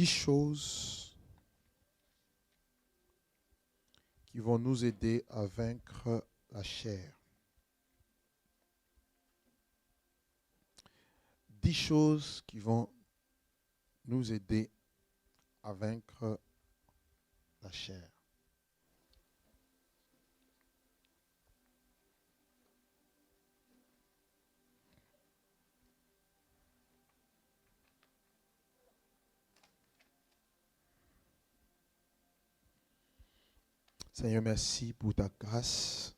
10 choses qui vont nous aider à vaincre la chair. 10 choses qui vont nous aider à vaincre la chair. Seigneur, merci pour ta grâce.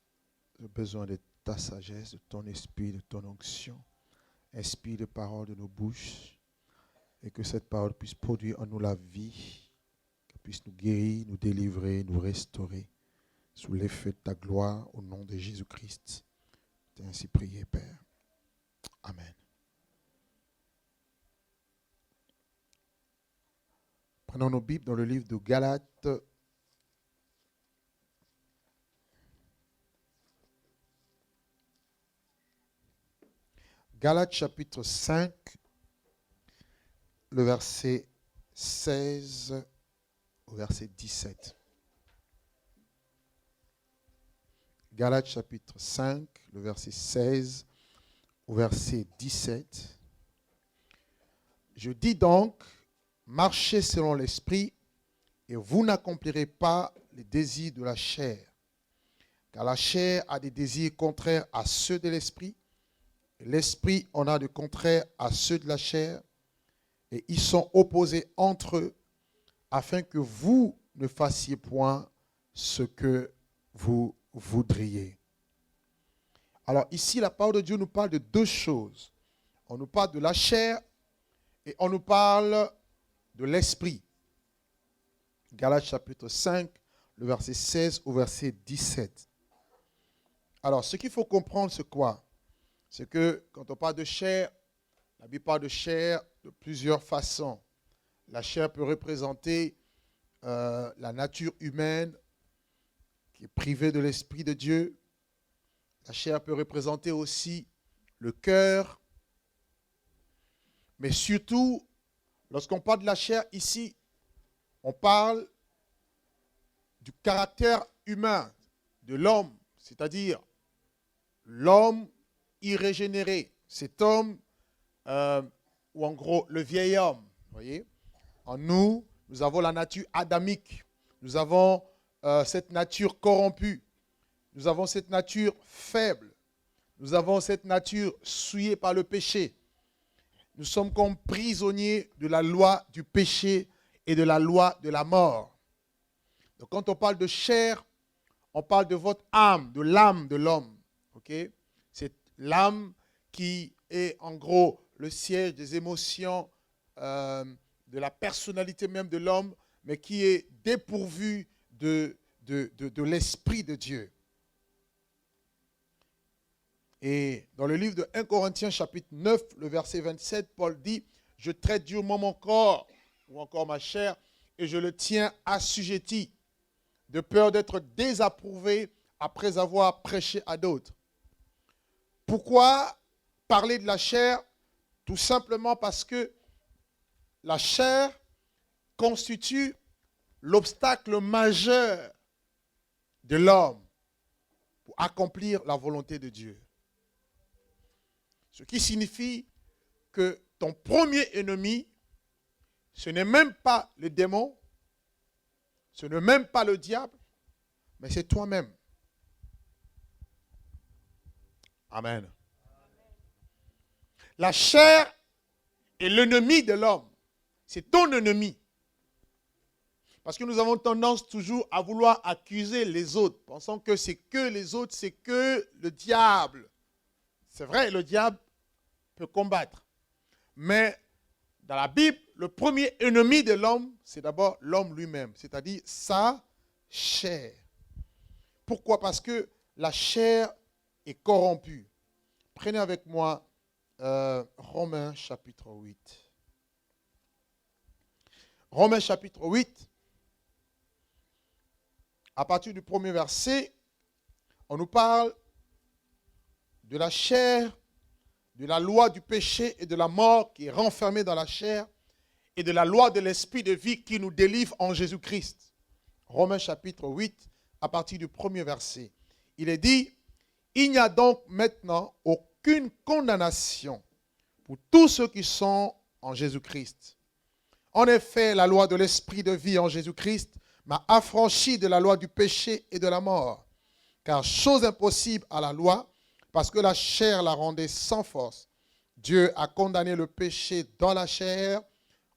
J'ai besoin de ta sagesse, de ton esprit, de ton onction. Inspire les paroles de nos bouches et que cette parole puisse produire en nous la vie, qu'elle puisse nous guérir, nous délivrer, nous restaurer sous l'effet de ta gloire au nom de Jésus-Christ. Je t'ai ainsi prié, Père. Amen. Prenons nos Bibles dans le livre de Galates. Galates chapitre 5, le verset 16 au verset 17. Galates chapitre 5, le verset 16 au verset 17. Je dis donc, marchez selon l'esprit et vous n'accomplirez pas les désirs de la chair. Car la chair a des désirs contraires à ceux de l'esprit. L'esprit en a de contraires à ceux de la chair, et ils sont opposés entre eux, afin que vous ne fassiez point ce que vous voudriez. Alors ici, la parole de Dieu nous parle de deux choses. On nous parle de la chair et on nous parle de l'esprit. Galates chapitre 5, le verset 16 au verset 17. Alors, ce qu'il faut comprendre, c'est quoi? C'est que quand on parle de chair, la Bible parle de chair de plusieurs façons. La chair peut représenter la nature humaine qui est privée de l'Esprit de Dieu. La chair peut représenter aussi le cœur. Mais surtout, lorsqu'on parle de la chair ici, on parle du caractère humain de l'homme, c'est-à-dire l'homme irrégénéré, cet homme, ou en gros le vieil homme. Voyez, en nous, nous avons la nature adamique, nous avons cette nature corrompue, nous avons cette nature faible, nous avons cette nature souillée par le péché. Nous sommes comme prisonniers de la loi du péché et de la loi de la mort. Donc quand on parle de chair, on parle de votre âme, de l'âme de l'homme. Okay? C'est l'âme qui est en gros le siège des émotions, de la personnalité même de l'homme, mais qui est dépourvue de l'Esprit de Dieu. Et dans le livre de 1 Corinthiens chapitre 9, le verset 27, Paul dit « Je traite durement mon corps, ou encore ma chair, et je le tiens assujetti, de peur d'être désapprouvé après avoir prêché à d'autres. » Pourquoi parler de la chair? Tout simplement parce que la chair constitue l'obstacle majeur de l'homme pour accomplir la volonté de Dieu. Ce qui signifie que ton premier ennemi, ce n'est même pas le démon, ce n'est même pas le diable, mais c'est toi-même. Amen. La chair est l'ennemi de l'homme. C'est ton ennemi. Parce que nous avons tendance toujours à vouloir accuser les autres, pensant que c'est que les autres, c'est que le diable. C'est vrai, le diable peut combattre. Mais dans la Bible, le premier ennemi de l'homme, c'est d'abord l'homme lui-même, c'est-à-dire sa chair. Pourquoi? Parce que la chair est corrompue. Prenez avec moi Romains chapitre 8. Romains chapitre 8, à partir du premier verset, on nous parle de la chair, de la loi du péché et de la mort qui est renfermée dans la chair. et de la loi de l'esprit de vie qui nous délivre en Jésus-Christ. Romains chapitre 8, à partir du premier verset. Il est dit, il n'y a donc maintenant aucune condamnation pour tous ceux qui sont en Jésus-Christ. En effet, la loi de l'esprit de vie en Jésus-Christ m'a affranchi de la loi du péché et de la mort. Car chose impossible à la loi, parce que la chair la rendait sans force. Dieu a condamné le péché dans la chair,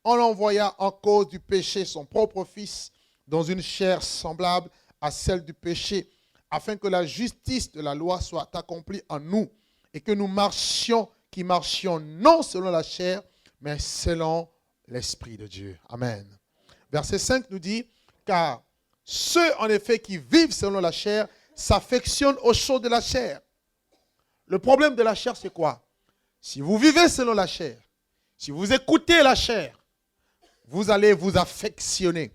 en envoyant en cause du péché son propre Fils, dans une chair semblable à celle du péché, afin que la justice de la loi soit accomplie en nous, et que nous marchions non selon la chair, mais selon l'Esprit de Dieu. Amen. Verset 5 nous dit, car ceux en effet qui vivent selon la chair s'affectionnent aux choses de la chair. Le problème de la chair, c'est quoi? Si vous vivez selon la chair, si vous écoutez la chair, vous allez vous affectionner,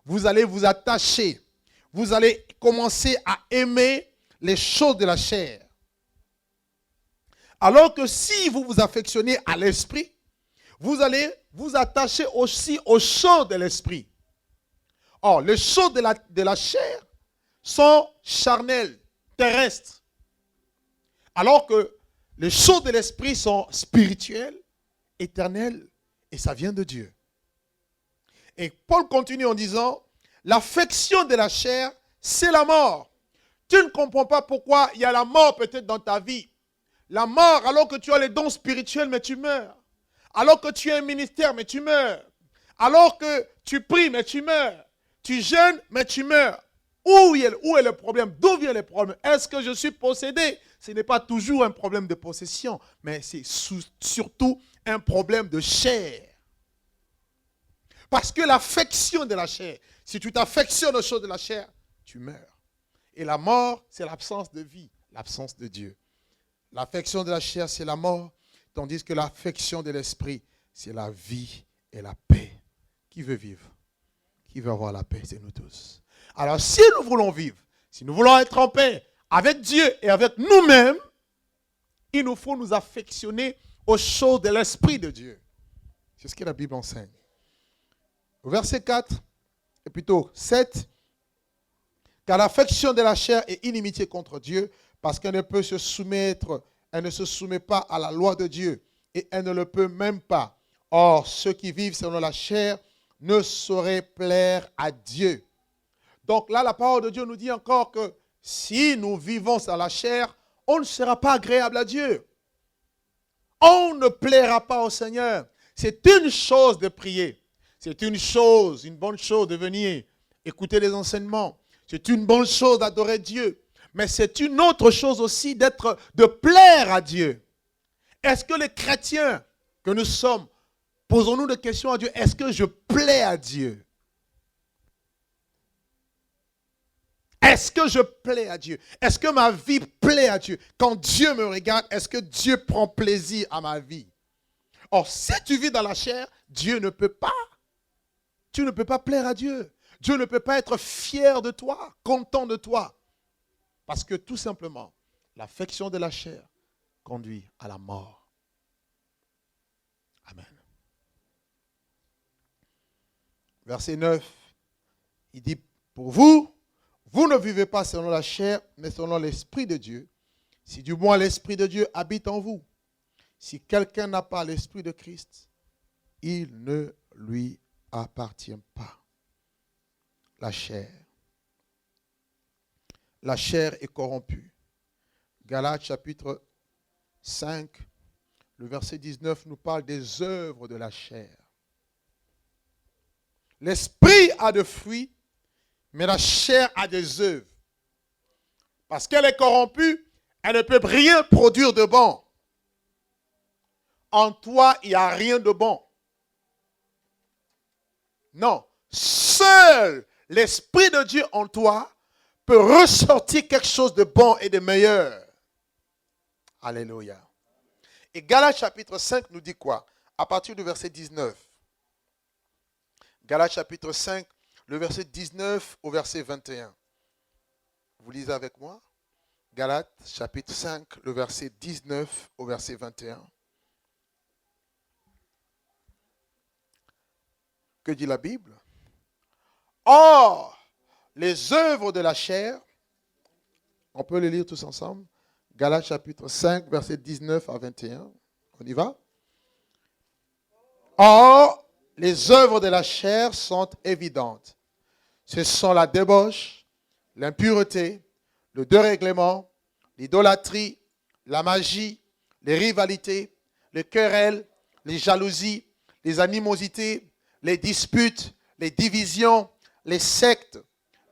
vous allez vous attacher, vous allez commencer à aimer les choses de la chair. Alors que si vous vous affectionnez à l'esprit, vous allez vous attacher aussi aux choses de l'esprit. Or, les choses de la chair sont charnelles, terrestres. Alors que les choses de l'esprit sont spirituelles, éternelles, et ça vient de Dieu. Et Paul continue en disant, l'affection de la chair, c'est la mort. Tu ne comprends pas pourquoi il y a la mort peut-être dans ta vie. La mort alors que tu as les dons spirituels, mais tu meurs. Alors que tu as un ministère, mais tu meurs. Alors que tu pries, mais tu meurs. Tu jeûnes, mais tu meurs. Où est le problème? D'où vient le problème? Est-ce que je suis possédé? Ce n'est pas toujours un problème de possession, mais c'est surtout un problème de chair. Parce que l'affection de la chair, si tu t'affectionnes aux choses de la chair, tu meurs. Et la mort, c'est l'absence de vie, l'absence de Dieu. L'affection de la chair, c'est la mort, tandis que l'affection de l'esprit, c'est la vie et la paix. Qui veut vivre? Qui veut avoir la paix? C'est nous tous. Alors, si nous voulons vivre, si nous voulons être en paix avec Dieu et avec nous-mêmes, il nous faut nous affectionner aux choses de l'esprit de Dieu. C'est ce que la Bible enseigne. Au verset 4, et plutôt 7, car l'affection de la chair est inimitié contre Dieu, parce qu'elle ne peut se soumettre, elle ne se soumet pas à la loi de Dieu, et elle ne le peut même pas. Or, ceux qui vivent selon la chair ne sauraient plaire à Dieu. Donc là, la parole de Dieu nous dit encore que si nous vivons dans la chair, on ne sera pas agréable à Dieu. On ne plaira pas au Seigneur. C'est une chose de prier. C'est une bonne chose de venir écouter les enseignements. C'est une bonne chose d'adorer Dieu. Mais c'est une autre chose aussi de plaire à Dieu. Est-ce que les chrétiens que nous sommes, posons-nous des questions à Dieu, est-ce que je plais à Dieu? Est-ce que je plais à Dieu? Est-ce que ma vie plaît à Dieu? Quand Dieu me regarde, est-ce que Dieu prend plaisir à ma vie? Or, si tu vis dans la chair, Dieu ne peut pas. Tu ne peux pas plaire à Dieu. Dieu ne peut pas être fier de toi, content de toi. Parce que tout simplement, l'affection de la chair conduit à la mort. Amen. Verset 9, il dit, pour vous, vous ne vivez pas selon la chair, mais selon l'Esprit de Dieu. Si du moins l'Esprit de Dieu habite en vous. Si quelqu'un n'a pas l'Esprit de Christ, il ne lui appartient pas. La chair. La chair est corrompue. Galates chapitre 5, le verset 19 nous parle des œuvres de la chair. L'esprit a de fruits, mais la chair a des œuvres. Parce qu'elle est corrompue, elle ne peut rien produire de bon. En toi, il n'y a rien de bon. Non. Seul l'Esprit de Dieu en toi peut ressortir quelque chose de bon et de meilleur. Alléluia. Et Galates chapitre 5 nous dit quoi? À partir du verset 19. Galates chapitre 5, le verset 19 au verset 21. Vous lisez avec moi? Galates chapitre 5, le verset 19 au verset 21. Que dit la Bible? Or, les œuvres de la chair, on peut les lire tous ensemble. Galates chapitre 5, versets 19 à 21. On y va? Or, les œuvres de la chair sont évidentes. Ce sont la débauche, l'impureté, le dérèglement, l'idolâtrie, la magie, les rivalités, les querelles, les jalousies, les animosités, les disputes, les divisions, les sectes,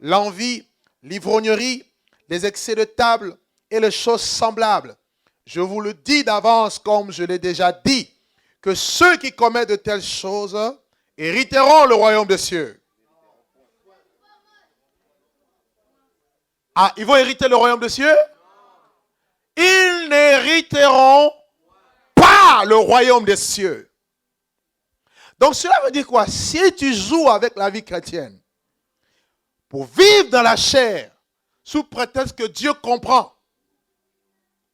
l'envie, l'ivrognerie, les excès de table et les choses semblables. Je vous le dis d'avance, comme je l'ai déjà dit, que ceux qui commettent de telles choses hériteront le royaume des cieux. Ah, ils vont hériter le royaume des cieux? Ils n'hériteront pas le royaume des cieux. Donc cela veut dire quoi? Si tu joues avec la vie chrétienne pour vivre dans la chair, sous prétexte que Dieu comprend,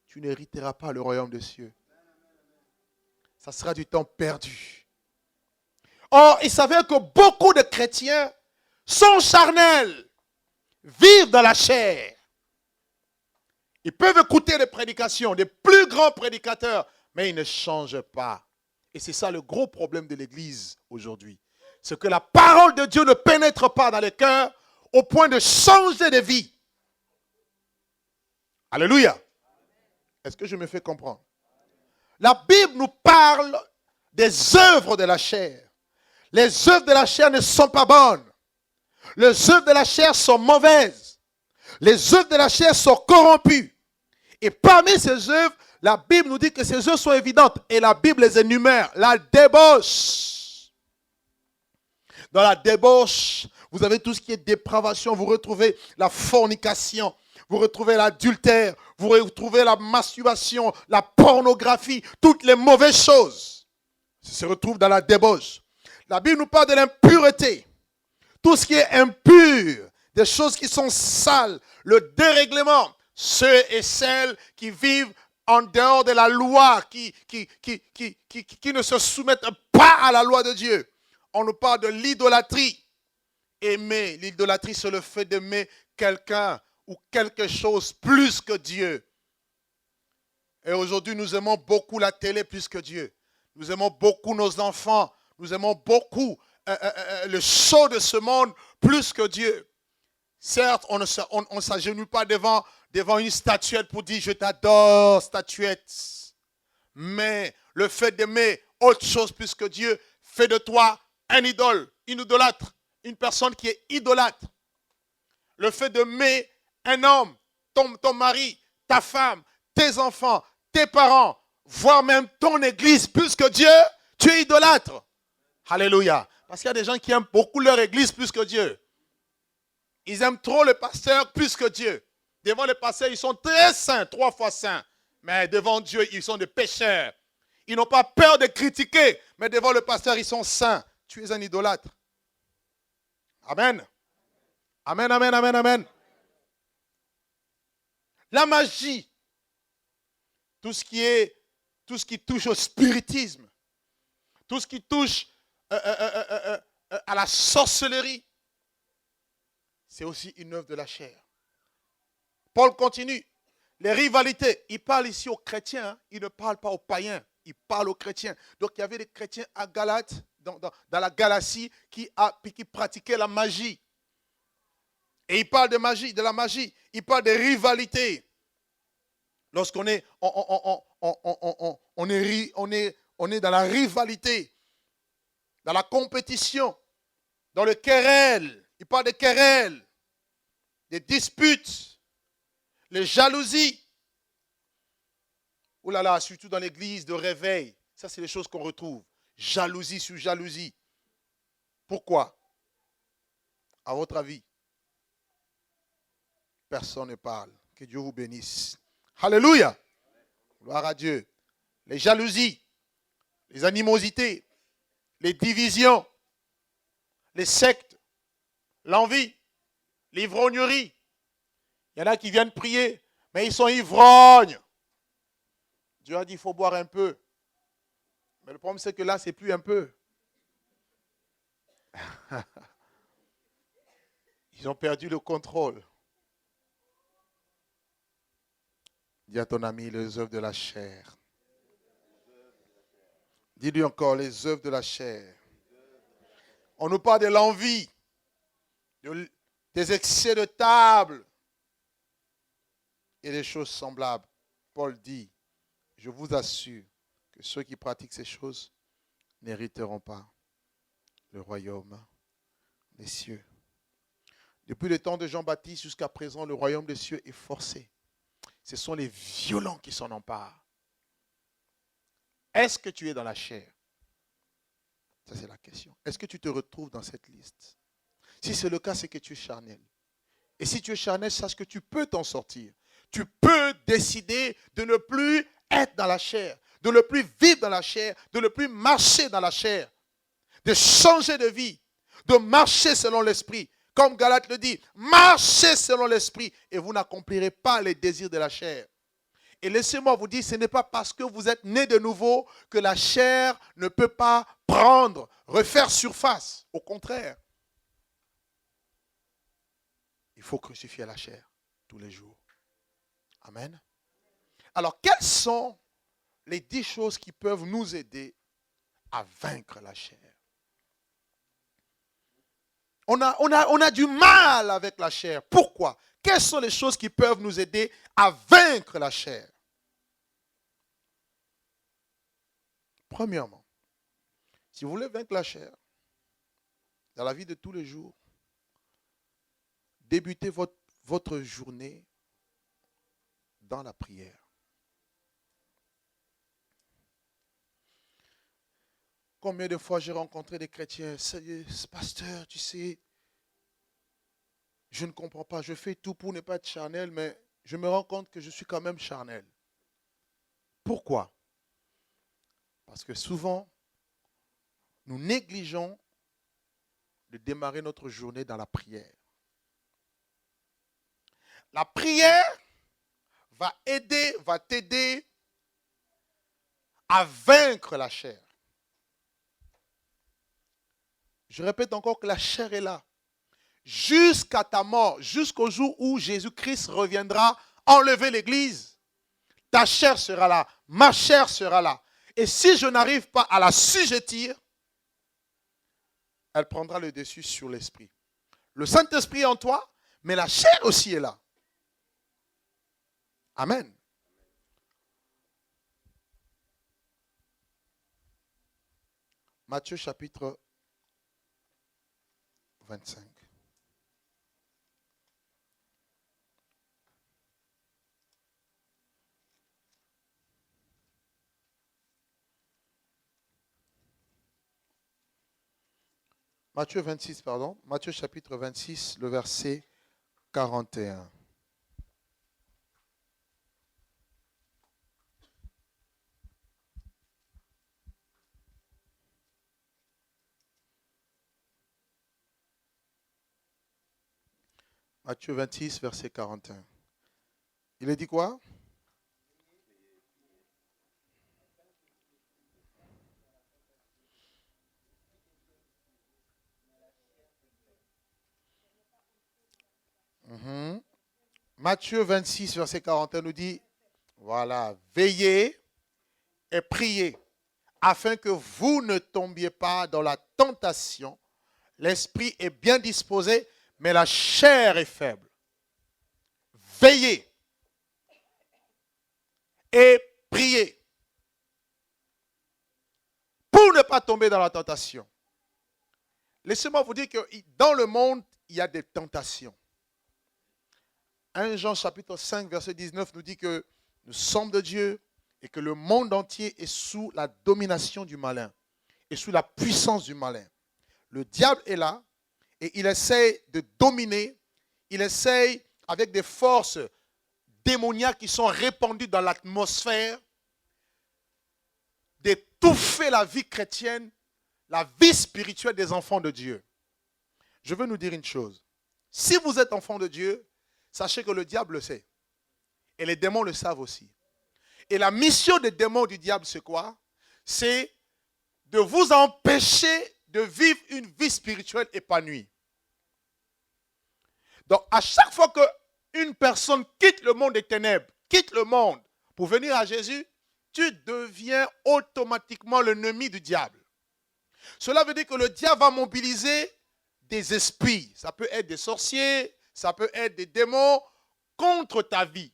tu n'hériteras pas le royaume des cieux. Ça sera du temps perdu. Or, il s'avère que beaucoup de chrétiens sont charnels, vivent dans la chair. Ils peuvent écouter des prédications, des plus grands prédicateurs, mais ils ne changent pas. Et c'est ça le gros problème de l'Église aujourd'hui. C'est que la parole de Dieu ne pénètre pas dans les cœurs au point de changer de vie. Alléluia. Est-ce que je me fais comprendre? La Bible nous parle des œuvres de la chair. Les œuvres de la chair ne sont pas bonnes. Les œuvres de la chair sont mauvaises. Les œuvres de la chair sont corrompues. Et parmi ces œuvres, la Bible nous dit que ces œuvres sont évidentes. Et la Bible les énumère. La débauche. Dans la débauche, vous avez tout ce qui est dépravation. Vous retrouvez la fornication. Vous retrouvez l'adultère. Vous retrouvez la masturbation, la pornographie. Toutes les mauvaises choses se retrouvent dans la débauche. La Bible nous parle de l'impureté. Tout ce qui est impur, des choses qui sont sales, le dérèglement, ceux et celles qui vivent en dehors de la loi, qui ne se soumettent pas à la loi de Dieu. On nous parle de l'idolâtrie. Aimer, l'idolâtrie, c'est le fait d'aimer quelqu'un ou quelque chose plus que Dieu. Et aujourd'hui, nous aimons beaucoup la télé plus que Dieu. Nous aimons beaucoup nos enfants. Nous aimons beaucoup le show de ce monde plus que Dieu. Certes, on ne s'agenouille pas devant une statuette pour dire « Je t'adore, statuette ». Mais le fait d'aimer autre chose plus que Dieu fait de toi un idole, une idolâtre, une personne qui est idolâtre. Le fait d'aimer un homme, ton mari, ta femme, tes enfants, tes parents, voire même ton église plus que Dieu, tu es idolâtre. Alléluia. Parce qu'il y a des gens qui aiment beaucoup leur église plus que Dieu. Ils aiment trop le pasteur plus que Dieu. Devant le pasteur, ils sont très saints, 3 fois saints. Mais devant Dieu, ils sont des pécheurs. Ils n'ont pas peur de critiquer, mais devant le pasteur, ils sont saints. Tu es un idolâtre. Amen. Amen, amen, amen, amen. La magie, tout ce qui touche au spiritisme, tout ce qui touche à la sorcellerie, c'est aussi une œuvre de la chair. Paul continue. Les rivalités, il parle ici aux chrétiens, hein. Il ne parle pas aux païens, il parle aux chrétiens. Donc il y avait des chrétiens à Galate, dans la Galatie, qui pratiquaient la magie. Et il parle de magie, de la magie. Il parle de rivalité. Lorsqu'on est, on est dans la rivalité, dans la compétition, dans le querelle. Il parle de querelles, des disputes, les jalousies. Ouh là là, surtout dans l'église de réveil. Ça, c'est les choses qu'on retrouve. Jalousie sur jalousie. Pourquoi? À votre avis? Personne ne parle. Que Dieu vous bénisse. Alléluia. Gloire à Dieu. Les jalousies, les animosités, les divisions, les sectes, l'envie, l'ivrognerie. Il y en a qui viennent prier, mais ils sont ivrognes. Dieu a dit qu'il faut boire un peu. Mais le problème, c'est que là, c'est plus un peu. Ils ont perdu le contrôle. Dis à ton ami les œuvres de la chair. Dis-lui encore les œuvres de la chair. On nous parle de l'envie, des excès de table et des choses semblables. Paul dit, je vous assure que ceux qui pratiquent ces choses n'hériteront pas le royaume des cieux. Depuis le temps de Jean-Baptiste jusqu'à présent, le royaume des cieux est forcé. Ce sont les violents qui s'en emparent. Est-ce que tu es dans la chair? Ça, c'est la question. Est-ce que tu te retrouves dans cette liste? Si c'est le cas, c'est que tu es charnel. Et si tu es charnel, sache que tu peux t'en sortir. Tu peux décider de ne plus être dans la chair, de ne plus vivre dans la chair, de ne plus marcher dans la chair, de changer de vie, de marcher selon l'esprit. Comme Galate le dit, marchez selon l'esprit et vous n'accomplirez pas les désirs de la chair. Et laissez-moi vous dire, ce n'est pas parce que vous êtes né de nouveau que la chair ne peut pas refaire surface. Au contraire, il faut crucifier la chair tous les jours. Amen. Alors, quelles sont les 10 choses qui peuvent nous aider à vaincre la chair? On a du mal avec la chair. Pourquoi? Quelles sont les choses qui peuvent nous aider à vaincre la chair? Premièrement, si vous voulez vaincre la chair, dans la vie de tous les jours, débutez votre journée dans la prière. Combien de fois j'ai rencontré des chrétiens, pasteur, tu sais, je ne comprends pas, je fais tout pour ne pas être charnel, mais je me rends compte que je suis quand même charnel. Pourquoi? Parce que souvent, nous négligeons de démarrer notre journée dans la prière. La prière va t'aider à vaincre la chair. Je répète encore que la chair est là. Jusqu'à ta mort, jusqu'au jour où Jésus-Christ reviendra enlever l'église, ta chair sera là, ma chair sera là. Et si je n'arrive pas à l'assujettir, elle prendra le dessus sur l'esprit. Le Saint-Esprit est en toi, mais la chair aussi est là. Amen. Matthieu chapitre 25. Matthieu chapitre 26, le verset 41. Matthieu 26, verset 41. Il est dit quoi? Matthieu 26, verset 41 nous dit, voilà, veillez et priez, afin que vous ne tombiez pas dans la tentation. L'esprit est bien disposé, mais la chair est faible. Veillez et priez pour ne pas tomber dans la tentation. Laissez-moi vous dire que dans le monde, il y a des tentations. 1 Jean chapitre 5, verset 19 nous dit que nous sommes de Dieu et que le monde entier est sous la domination du malin et sous la puissance du malin. Le diable est là et il essaie de dominer, il essaie avec des forces démoniaques qui sont répandues dans l'atmosphère d'étouffer la vie chrétienne, la vie spirituelle des enfants de Dieu. Je veux nous dire une chose. Si vous êtes enfant de Dieu, sachez que le diable le sait. Et les démons le savent aussi. Et la mission des démons du diable, c'est quoi? C'est de vous empêcher de vivre une vie spirituelle épanouie. Donc, à chaque fois qu'une personne quitte le monde des ténèbres, quitte le monde pour venir à Jésus, tu deviens automatiquement l'ennemi du diable. Cela veut dire que le diable va mobiliser des esprits. Ça peut être des sorciers, ça peut être des démons contre ta vie.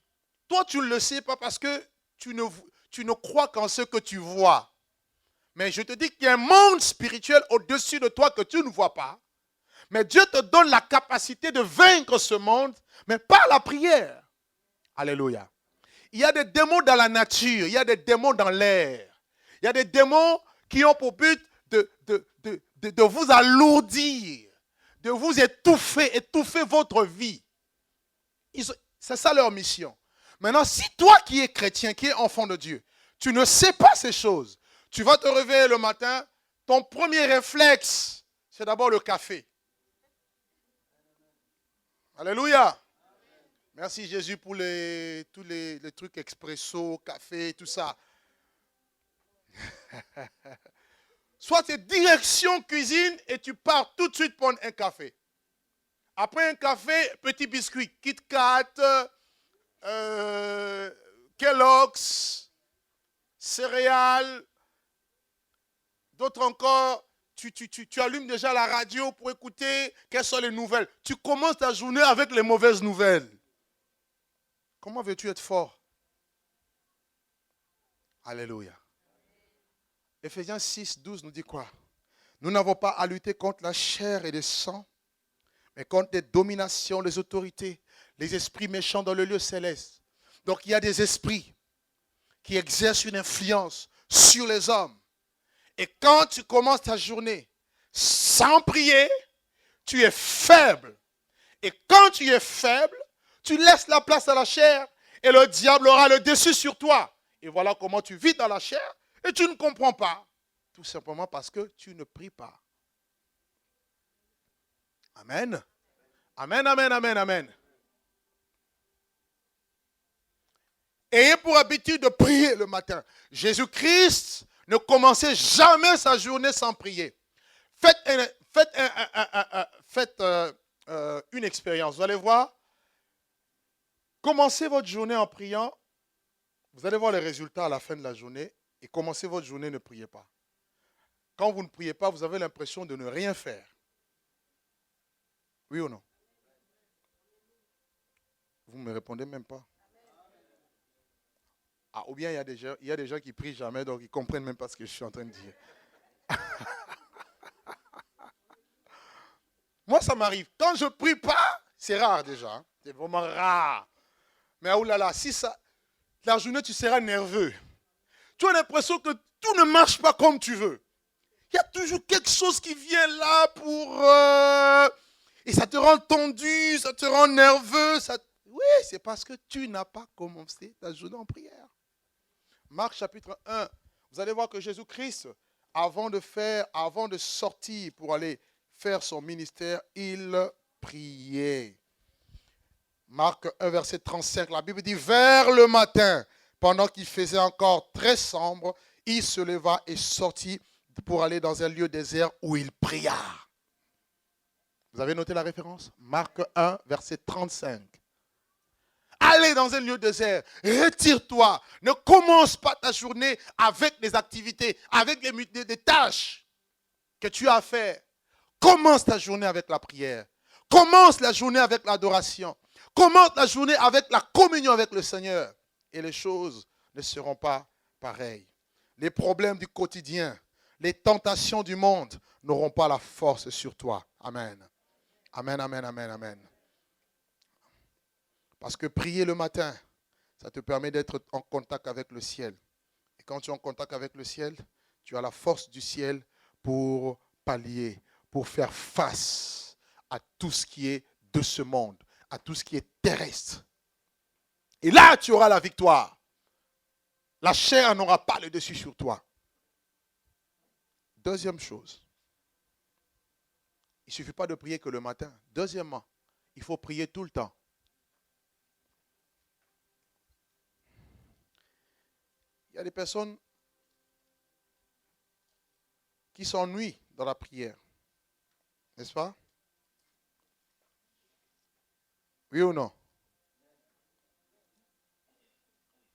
Toi, tu ne le sais pas parce que tu ne crois qu'en ce que tu vois. Mais je te dis qu'il y a un monde spirituel au-dessus de toi que tu ne vois pas. Mais Dieu te donne la capacité de vaincre ce monde, mais par la prière. Alléluia. Il y a des démons dans la nature, il y a des démons dans l'air. Il y a des démons qui ont pour but de vous alourdir, de vous étouffer votre vie. C'est ça leur mission. Maintenant, si toi qui es chrétien, qui es enfant de Dieu, tu ne sais pas ces choses, tu vas te réveiller le matin, ton premier réflexe, c'est d'abord le café. Alléluia. Merci Jésus pour tous les trucs expresso, café, tout ça. Soit c'est direction cuisine et tu pars tout de suite prendre un café. Après un café, petit biscuit, Kit Kat, Kellogg's, céréales, d'autres encore. Tu allumes déjà la radio pour écouter quelles sont les nouvelles. Tu commences ta journée avec les mauvaises nouvelles. Comment veux-tu être fort? Alléluia. Éphésiens 6, 12 nous dit quoi? Nous n'avons pas à lutter contre la chair et le sang, mais contre les dominations, les autorités, les esprits méchants dans le lieu céleste. Donc il y a des esprits qui exercent une influence sur les hommes. Et quand tu commences ta journée sans prier, tu es faible. Et quand tu es faible, tu laisses la place à la chair et le diable aura le dessus sur toi. Et voilà comment tu vis dans la chair et tu ne comprends pas. Tout simplement parce que tu ne pries pas. Amen. Amen, amen, amen, amen. Ayez pour habitude de prier le matin. Jésus-Christ ne commençait jamais sa journée sans prier. Faites une expérience. Vous allez voir. Commencez votre journée en priant. Vous allez voir les résultats à la fin de la journée. Et commencez votre journée, ne priez pas. Quand vous ne priez pas, vous avez l'impression de ne rien faire. Oui ou non? Vous ne me répondez même pas. Ah, ou bien il y a des gens qui prient jamais, donc ils ne comprennent même pas ce que je suis en train de dire. Moi, ça m'arrive. Quand je ne prie pas, c'est rare déjà. Hein. C'est vraiment rare. Mais oh là là, si ça, la journée, tu seras nerveux. Tu as l'impression que tout ne marche pas comme tu veux. Il y a toujours quelque chose qui vient là pour... et ça te rend tendu, ça te rend nerveux. Oui, c'est parce que tu n'as pas commencé ta journée en prière. Marc chapitre 1, vous allez voir que Jésus-Christ, avant de sortir pour aller faire son ministère, il priait. Marc 1, verset 35, la Bible dit, vers le matin, pendant qu'il faisait encore très sombre, il se leva et sortit pour aller dans un lieu désert où il pria. Vous avez noté la référence? Marc 1, verset 35. Allez dans un lieu désert, retire-toi. Ne commence pas ta journée avec des activités, avec des tâches que tu as à faire. Commence ta journée avec la prière. Commence la journée avec l'adoration. Commence la journée avec la communion avec le Seigneur. Et les choses ne seront pas pareilles. Les problèmes du quotidien, les tentations du monde n'auront pas la force sur toi. Amen. Amen, amen, amen, amen. Parce que prier le matin, ça te permet d'être en contact avec le ciel. Et quand tu es en contact avec le ciel, tu as la force du ciel pour pallier, pour faire face à tout ce qui est de ce monde, à tout ce qui est terrestre. Et là, tu auras la victoire. La chair n'aura pas le dessus sur toi. Deuxième chose, il ne suffit pas de prier que le matin. Deuxièmement, il faut prier tout le temps. Il y a des personnes qui s'ennuient dans la prière. N'est-ce pas? Oui ou non?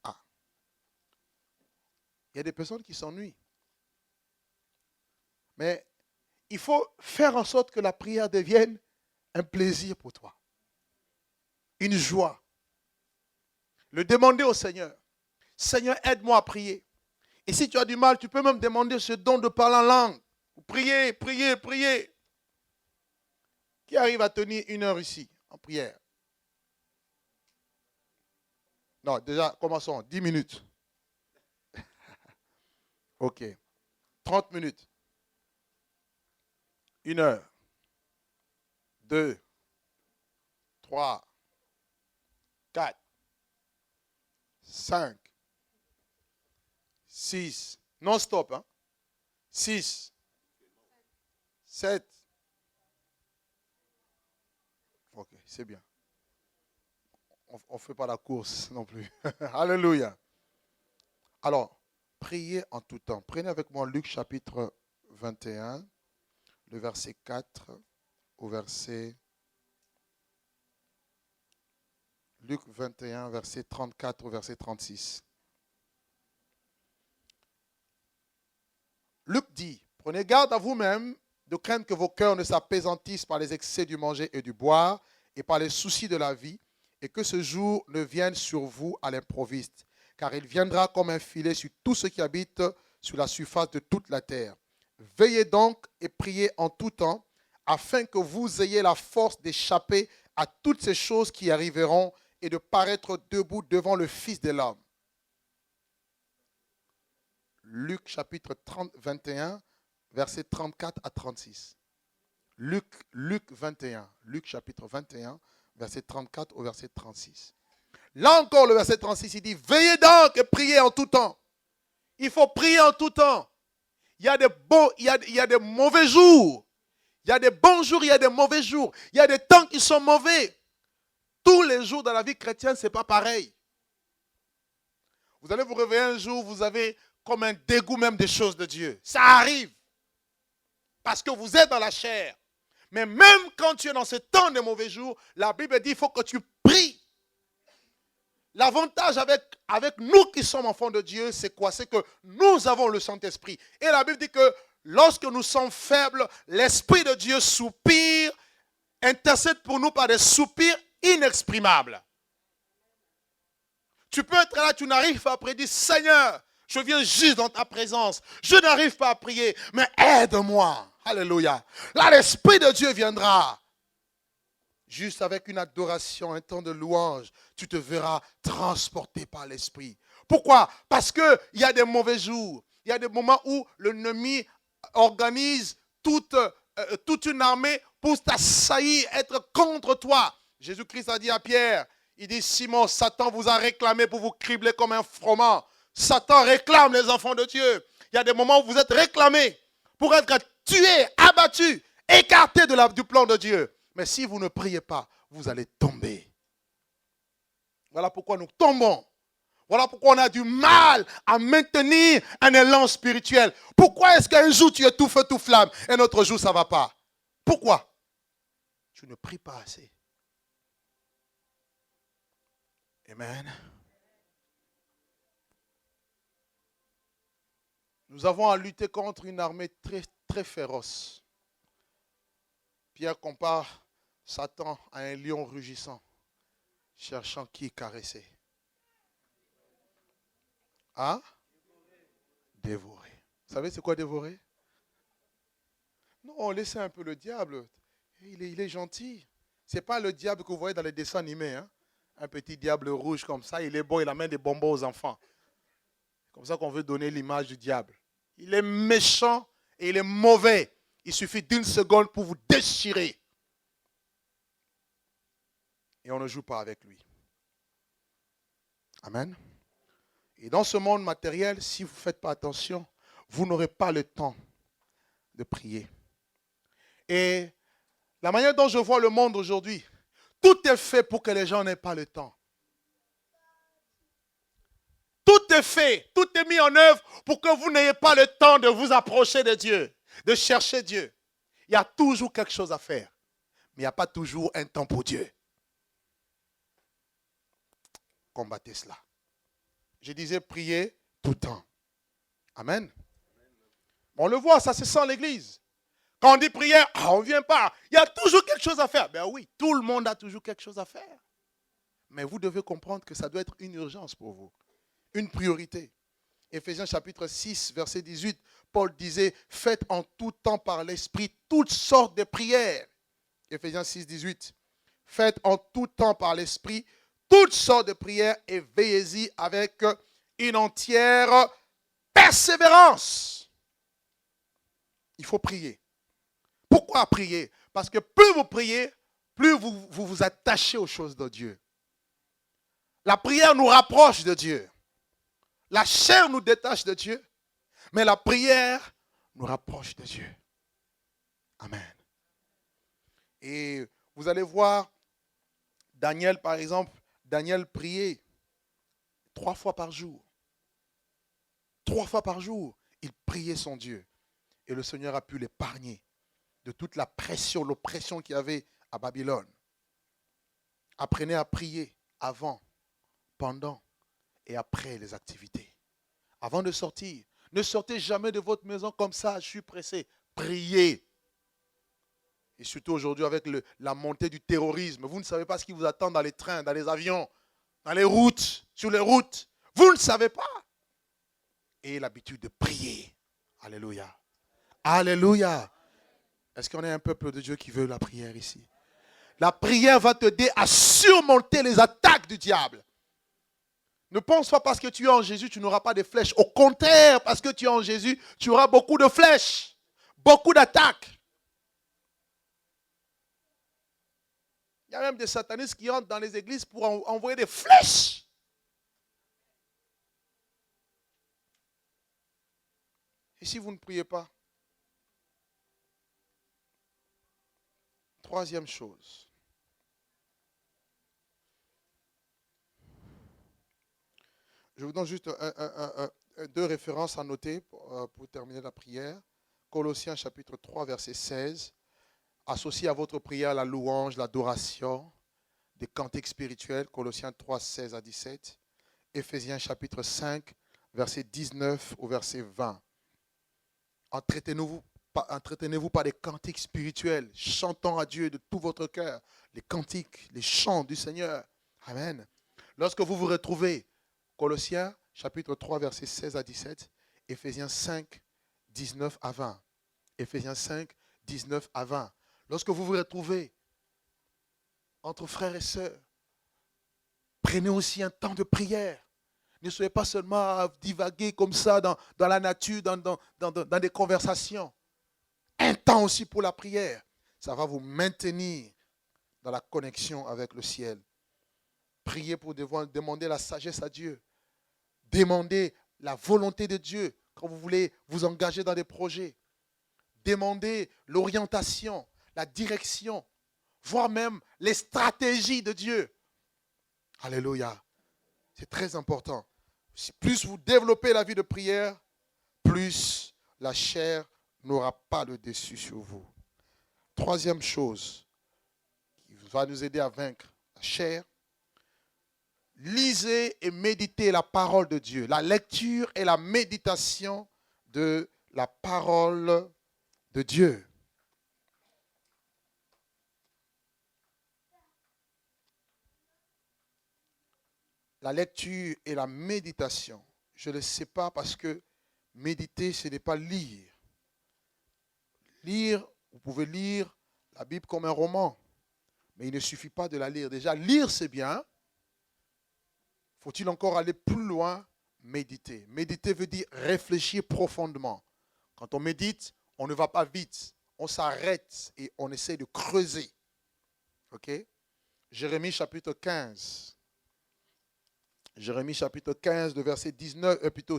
Ah. Il y a des personnes qui s'ennuient. Mais il faut faire en sorte que la prière devienne un plaisir pour toi. Une joie. Le demander au Seigneur. Seigneur, aide-moi à prier. Et si tu as du mal, tu peux même demander ce don de parler en langue. Prier, prier, prier. Qui arrive à tenir 1 heure ici, en prière? Non, déjà, commençons. 10 minutes. Ok. 30 minutes. 1 heure. 2. 3. 4. 5. 6. Non-stop, hein? 6. 7. Ok, c'est bien. On ne fait pas la course non plus. Alléluia. Alors, priez en tout temps. Prenez avec moi Luc chapitre 21, le verset 4 au verset... Luc 21, verset 34 au verset 36. Luc dit, prenez garde à vous-même de craindre que vos cœurs ne s'apaisantissent par les excès du manger et du boire et par les soucis de la vie, et que ce jour ne vienne sur vous à l'improviste, car il viendra comme un filet sur tous ceux qui habitent sur la surface de toute la terre. Veillez donc et priez en tout temps, afin que vous ayez la force d'échapper à toutes ces choses qui arriveront et de paraître debout devant le Fils de l'homme. Luc chapitre 21, versets 34 à 36. Luc 21, Luc chapitre 21, verset 34 au verset 36. Là encore, le verset 36, il dit, veillez donc et priez en tout temps. Il faut prier en tout temps. Il y a des bons, il y a des mauvais jours. Il y a des bons jours, il y a des mauvais jours. Il y a des temps qui sont mauvais. Tous les jours dans la vie chrétienne, ce n'est pas pareil. Vous allez vous réveiller un jour, vous avez comme un dégoût même des choses de Dieu. Ça arrive. Parce que vous êtes dans la chair. Mais même quand tu es dans ce temps de mauvais jours, la Bible dit qu'il faut que tu pries. L'avantage avec nous qui sommes enfants de Dieu, c'est quoi? C'est que nous avons le Saint-Esprit. Et la Bible dit que lorsque nous sommes faibles, l'Esprit de Dieu soupire, intercède pour nous par des soupirs inexprimables. Tu peux être là, tu n'arrives pas à prier, dis Seigneur, je viens juste dans ta présence. Je n'arrive pas à prier, mais aide-moi. Alléluia. Là, l'Esprit de Dieu viendra. Juste avec une adoration, un temps de louange, tu te verras transporté par l'Esprit. Pourquoi? Parce qu'il y a des mauvais jours. Il y a des moments où l'ennemi organise toute une armée pour t'assaillir, être contre toi. Jésus-Christ a dit à Pierre, il dit, Simon, Satan vous a réclamé pour vous cribler comme un froment. Satan réclame les enfants de Dieu. Il y a des moments où vous êtes réclamés pour être tués, abattus, écartés du plan de Dieu. Mais si vous ne priez pas, vous allez tomber. Voilà pourquoi nous tombons. Voilà pourquoi on a du mal à maintenir un élan spirituel. Pourquoi est-ce qu'un jour tu es tout feu, tout flamme et un autre jour ça ne va pas? Pourquoi? Tu ne pries pas assez. Amen. Nous avons à lutter contre une armée très, très féroce. Pierre compare Satan à un lion rugissant, cherchant qui caresser. Hein? Dévorer. Vous savez c'est quoi dévorer? Non, laissez un peu le diable. Il est gentil. Ce n'est pas le diable que vous voyez dans les dessins animés. Hein? Un petit diable rouge comme ça, il est bon, il amène des bonbons aux enfants. Comme ça qu'on veut donner l'image du diable. Il est méchant et il est mauvais. Il suffit d'1 seconde pour vous déchirer. Et on ne joue pas avec lui. Amen. Et dans ce monde matériel, si vous ne faites pas attention, vous n'aurez pas le temps de prier. Et la manière dont je vois le monde aujourd'hui, tout est fait pour que les gens n'aient pas le temps. Tout est fait, tout est mis en œuvre pour que vous n'ayez pas le temps de vous approcher de Dieu. de chercher Dieu. Il y a toujours quelque chose à faire, mais il n'y a pas toujours un temps pour Dieu. Combattez cela. Je disais prier tout le temps. Amen. On le voit, ça se sent l'église. Quand on dit prière, on ne vient pas. Il y a toujours quelque chose à faire. Ben oui, tout le monde a toujours quelque chose à faire. Mais vous devez comprendre que ça doit être une urgence pour vous. Une priorité. Éphésiens chapitre 6, verset 18, Paul disait, faites en tout temps par l'Esprit toutes sortes de prières. Éphésiens 6, 18. Faites en tout temps par l'Esprit toutes sortes de prières et veillez-y avec une entière persévérance. Il faut prier. Pourquoi prier? Parce que plus vous priez, plus vous attachez aux choses de Dieu. La prière nous rapproche de Dieu. La chair nous détache de Dieu, mais la prière nous rapproche de Dieu. Amen. Et vous allez voir, Daniel, par exemple, Daniel priait 3 fois par jour. 3 fois par jour, il priait son Dieu. Et le Seigneur a pu l'épargner de toute la pression, l'oppression qu'il y avait à Babylone. Apprenez à prier avant, pendant et après les activités. Avant de sortir, ne sortez jamais de votre maison comme ça, je suis pressé. Priez. Et surtout aujourd'hui avec la montée du terrorisme, vous ne savez pas ce qui vous attend dans les trains, dans les avions, dans les routes, sur les routes. Vous ne savez pas. Ayez l'habitude de prier. Alléluia. Alléluia. Est-ce qu'on est un peuple de Dieu qui veut la prière ici? La prière va t'aider à surmonter les attaques du diable. Ne pense pas parce que tu es en Jésus, tu n'auras pas de flèches. Au contraire, parce que tu es en Jésus, tu auras beaucoup de flèches, beaucoup d'attaques. Il y a même des satanistes qui entrent dans les églises pour envoyer des flèches. Et si vous ne priez pas? Troisième chose. Je vous donne juste 2 références à noter pour terminer la prière. Colossiens chapitre 3, verset 16. Associez à votre prière la louange, l'adoration, des cantiques spirituels. Colossiens 3, 16 à 17. Éphésiens chapitre 5, verset 19 au verset 20. Entretenez-vous par des cantiques spirituels, chantant à Dieu de tout votre cœur. Les cantiques, les chants du Seigneur. Amen. Lorsque vous vous retrouvez, Colossiens chapitre 3, verset 16 à 17, Éphésiens 5, 19 à 20. Éphésiens 5, 19 à 20. Lorsque vous vous retrouvez entre frères et sœurs, prenez aussi un temps de prière. Ne soyez pas seulement à divaguer comme ça dans la nature, dans des conversations. Un temps aussi pour la prière. Ça va vous maintenir dans la connexion avec le ciel. Priez pour demander la sagesse à Dieu. Demandez la volonté de Dieu quand vous voulez vous engager dans des projets. Demandez l'orientation, la direction, voire même les stratégies de Dieu. Alléluia. C'est très important. Plus vous développez la vie de prière, plus la chair n'aura pas le dessus sur vous. Troisième chose qui va nous aider à vaincre la chair. Lisez et méditez la parole de Dieu. La lecture et la méditation de la parole de Dieu. La lecture et la méditation. Je ne le sais pas parce que méditer, ce n'est pas lire. Lire, vous pouvez lire la Bible comme un roman. Mais il ne suffit pas de la lire. Déjà, lire, c'est bien. Faut-il encore aller plus loin? Méditer. Méditer veut dire réfléchir profondément. Quand on médite, on ne va pas vite. On s'arrête et on essaie de creuser. Ok? Jérémie chapitre 15. Jérémie chapitre 15, le verset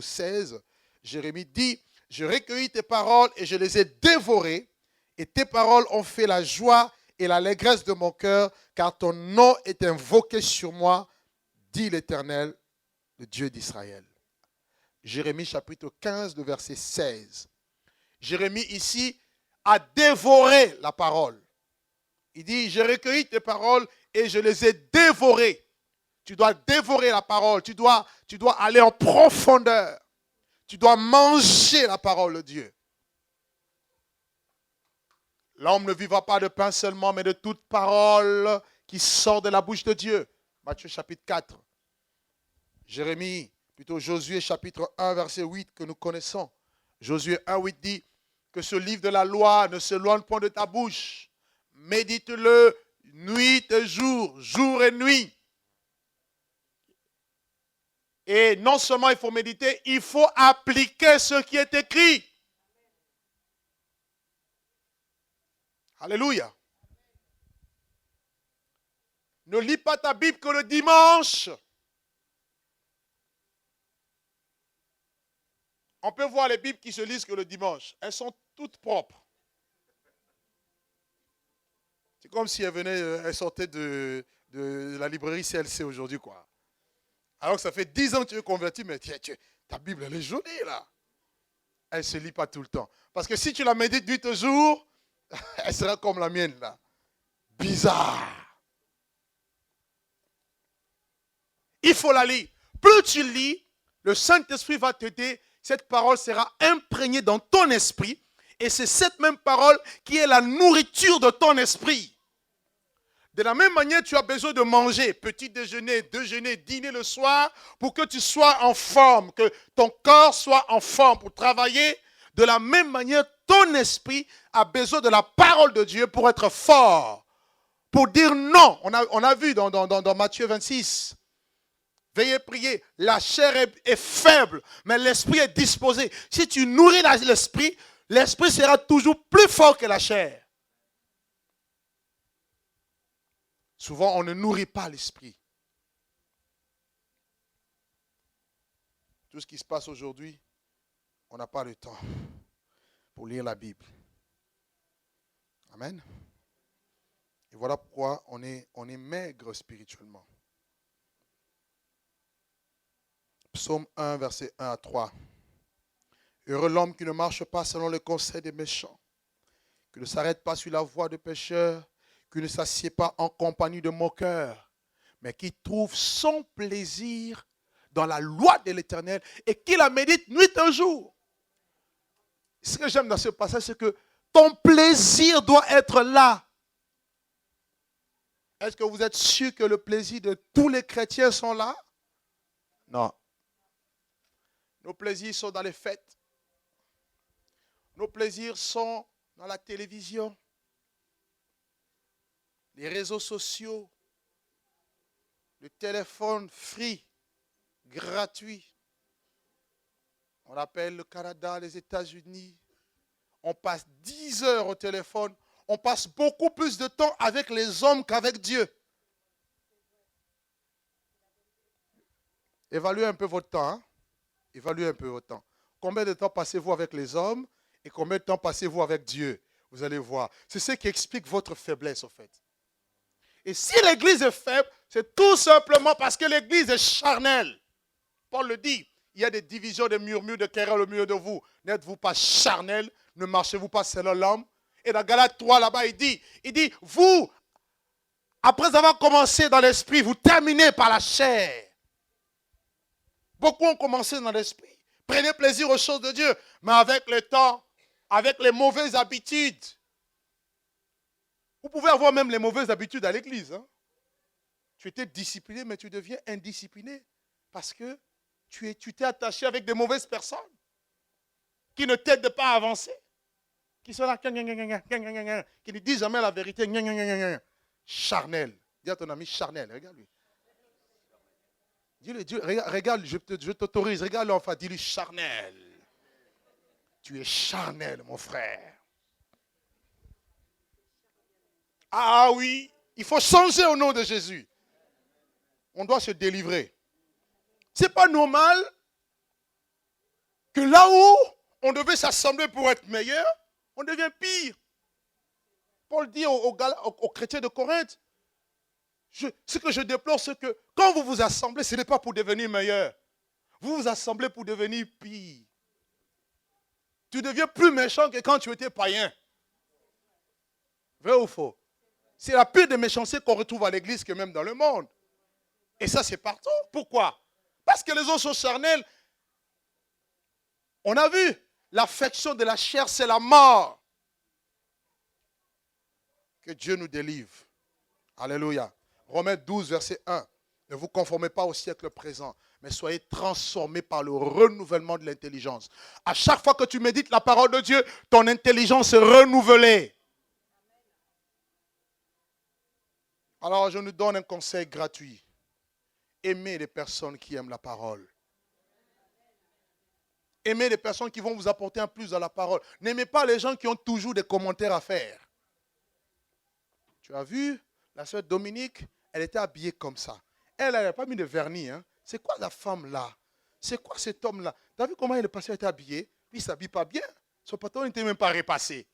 16. Jérémie dit, je recueillis tes paroles et je les ai dévorées. Et tes paroles ont fait la joie et l'allégresse de mon cœur, car ton nom est invoqué sur moi, dit l'Éternel, le Dieu d'Israël. Jérémie chapitre 15, le verset 16. Jérémie ici a dévoré la parole. Il dit, j'ai recueilli tes paroles et je les ai dévorées. Tu dois dévorer la parole. Tu dois aller en profondeur. Tu dois manger la parole de Dieu. L'homme ne vivra pas de pain seulement, mais de toute parole qui sort de la bouche de Dieu. Matthieu chapitre 4. Jérémie, plutôt Josué chapitre 1, verset 8 que nous connaissons. Josué 1, 8 dit que ce livre de la loi ne s'éloigne point de ta bouche. Médite-le nuit et jour, jour et nuit. Et non seulement il faut méditer, il faut appliquer ce qui est écrit. Alléluia. Ne lis pas ta Bible que le dimanche. On peut voir les Bibles qui se lisent que le dimanche. Elles sont toutes propres. C'est comme si elles sortaient de la librairie CLC aujourd'hui, quoi. Alors que ça fait 10 ans que tu es converti, mais ta Bible, elle est jolie, là. Elle ne se lit pas tout le temps. Parce que si tu la médites nuit et jour, elle sera comme la mienne, là. Bizarre. Il faut la lire. Plus tu lis, le Saint-Esprit va t'aider. Cette parole sera imprégnée dans ton esprit. Et c'est cette même parole qui est la nourriture de ton esprit. De la même manière, tu as besoin de manger, petit déjeuner, déjeuner, dîner le soir, pour que tu sois en forme, que ton corps soit en forme pour travailler. De la même manière, ton esprit a besoin de la parole de Dieu pour être fort, pour dire non. On a vu dans Matthieu 26, veillez prier, la chair est faible, mais l'esprit est disposé. Si tu nourris l'esprit, l'esprit sera toujours plus fort que la chair. Souvent, on ne nourrit pas l'esprit. Tout ce qui se passe aujourd'hui, on n'a pas le temps pour lire la Bible. Amen. Et voilà pourquoi on est maigre spirituellement. Psaume 1, verset 1 à 3. Heureux l'homme qui ne marche pas selon le conseil des méchants, qui ne s'arrête pas sur la voie des pécheurs, qui ne s'assied pas en compagnie de moqueurs, mais qui trouve son plaisir dans la loi de l'Éternel et qui la médite nuit et jour. Ce que j'aime dans ce passage, c'est que ton plaisir doit être là. Est-ce que vous êtes sûr que le plaisir de tous les chrétiens sont là? Non. Nos plaisirs sont dans les fêtes. Nos plaisirs sont dans la télévision, les réseaux sociaux, le téléphone free, gratuit. On appelle le Canada, les États-Unis. On passe 10 heures au téléphone. On passe beaucoup plus de temps avec les hommes qu'avec Dieu. Évaluez un peu votre temps. Hein? Évaluez un peu votre temps. Combien de temps passez-vous avec les hommes et combien de temps passez-vous avec Dieu? Vous allez voir. C'est ce qui explique votre faiblesse, en fait. Et si l'église est faible, c'est tout simplement parce que l'église est charnelle. Paul le dit, il y a des divisions, des murmures, des querelles au milieu de vous. N'êtes-vous pas charnel? Ne marchez-vous pas selon l'homme? Et dans Galates 3, là-bas, il dit, vous, après avoir commencé dans l'esprit, vous terminez par la chair. Beaucoup ont commencé dans l'esprit. Prenez plaisir aux choses de Dieu. Mais avec le temps, avec les mauvaises habitudes, vous pouvez avoir même les mauvaises habitudes à l'église. Hein? Tu étais discipliné, mais tu deviens indiscipliné. Parce que tu t'es attaché avec des mauvaises personnes qui ne t'aident pas à avancer. Qui sont là, qui ne disent jamais la vérité. Charnel. Dis à ton ami charnel, regarde-lui. Dis-lui, regarde, je t'autorise, regarde-le enfin, dis-lui charnel. Tu es charnel, mon frère. Ah oui, il faut changer au nom de Jésus. On doit se délivrer. Ce n'est pas normal que là où on devait s'assembler pour être meilleur, on devient pire. Paul dit aux chrétiens de Corinthe, ce que je déplore, c'est que quand vous vous assemblez, ce n'est pas pour devenir meilleur. Vous vous assemblez pour devenir pire. tu deviens plus méchant que quand tu étais païen. Vrai ou faux? C'est la pire des méchancetés qu'on retrouve à l'église que même dans le monde. Et ça, c'est partout. Pourquoi? Parce que les autres sont charnels. On a vu, l'affection de la chair, c'est la mort. Que Dieu nous délivre. Alléluia. Romains 12, verset 1. Ne vous conformez pas au siècle présent, mais soyez transformés par le renouvellement de l'intelligence. À chaque fois que tu médites la parole de Dieu, ton intelligence est renouvelée. Alors, je nous donne un conseil gratuit. Aimez les personnes qui aiment la parole. Aimez les personnes qui vont vous apporter un plus à la parole. N'aimez pas les gens qui ont toujours des commentaires à faire. Tu as vu, la sœur Dominique, elle était habillée comme ça. Elle n'avait pas mis de vernis. Hein. C'est quoi la femme là? C'est quoi cet homme-là? Tu as vu comment le pasteur était habillé? Puis il ne s'habille pas bien. Son pantalon n'était même pas repassé.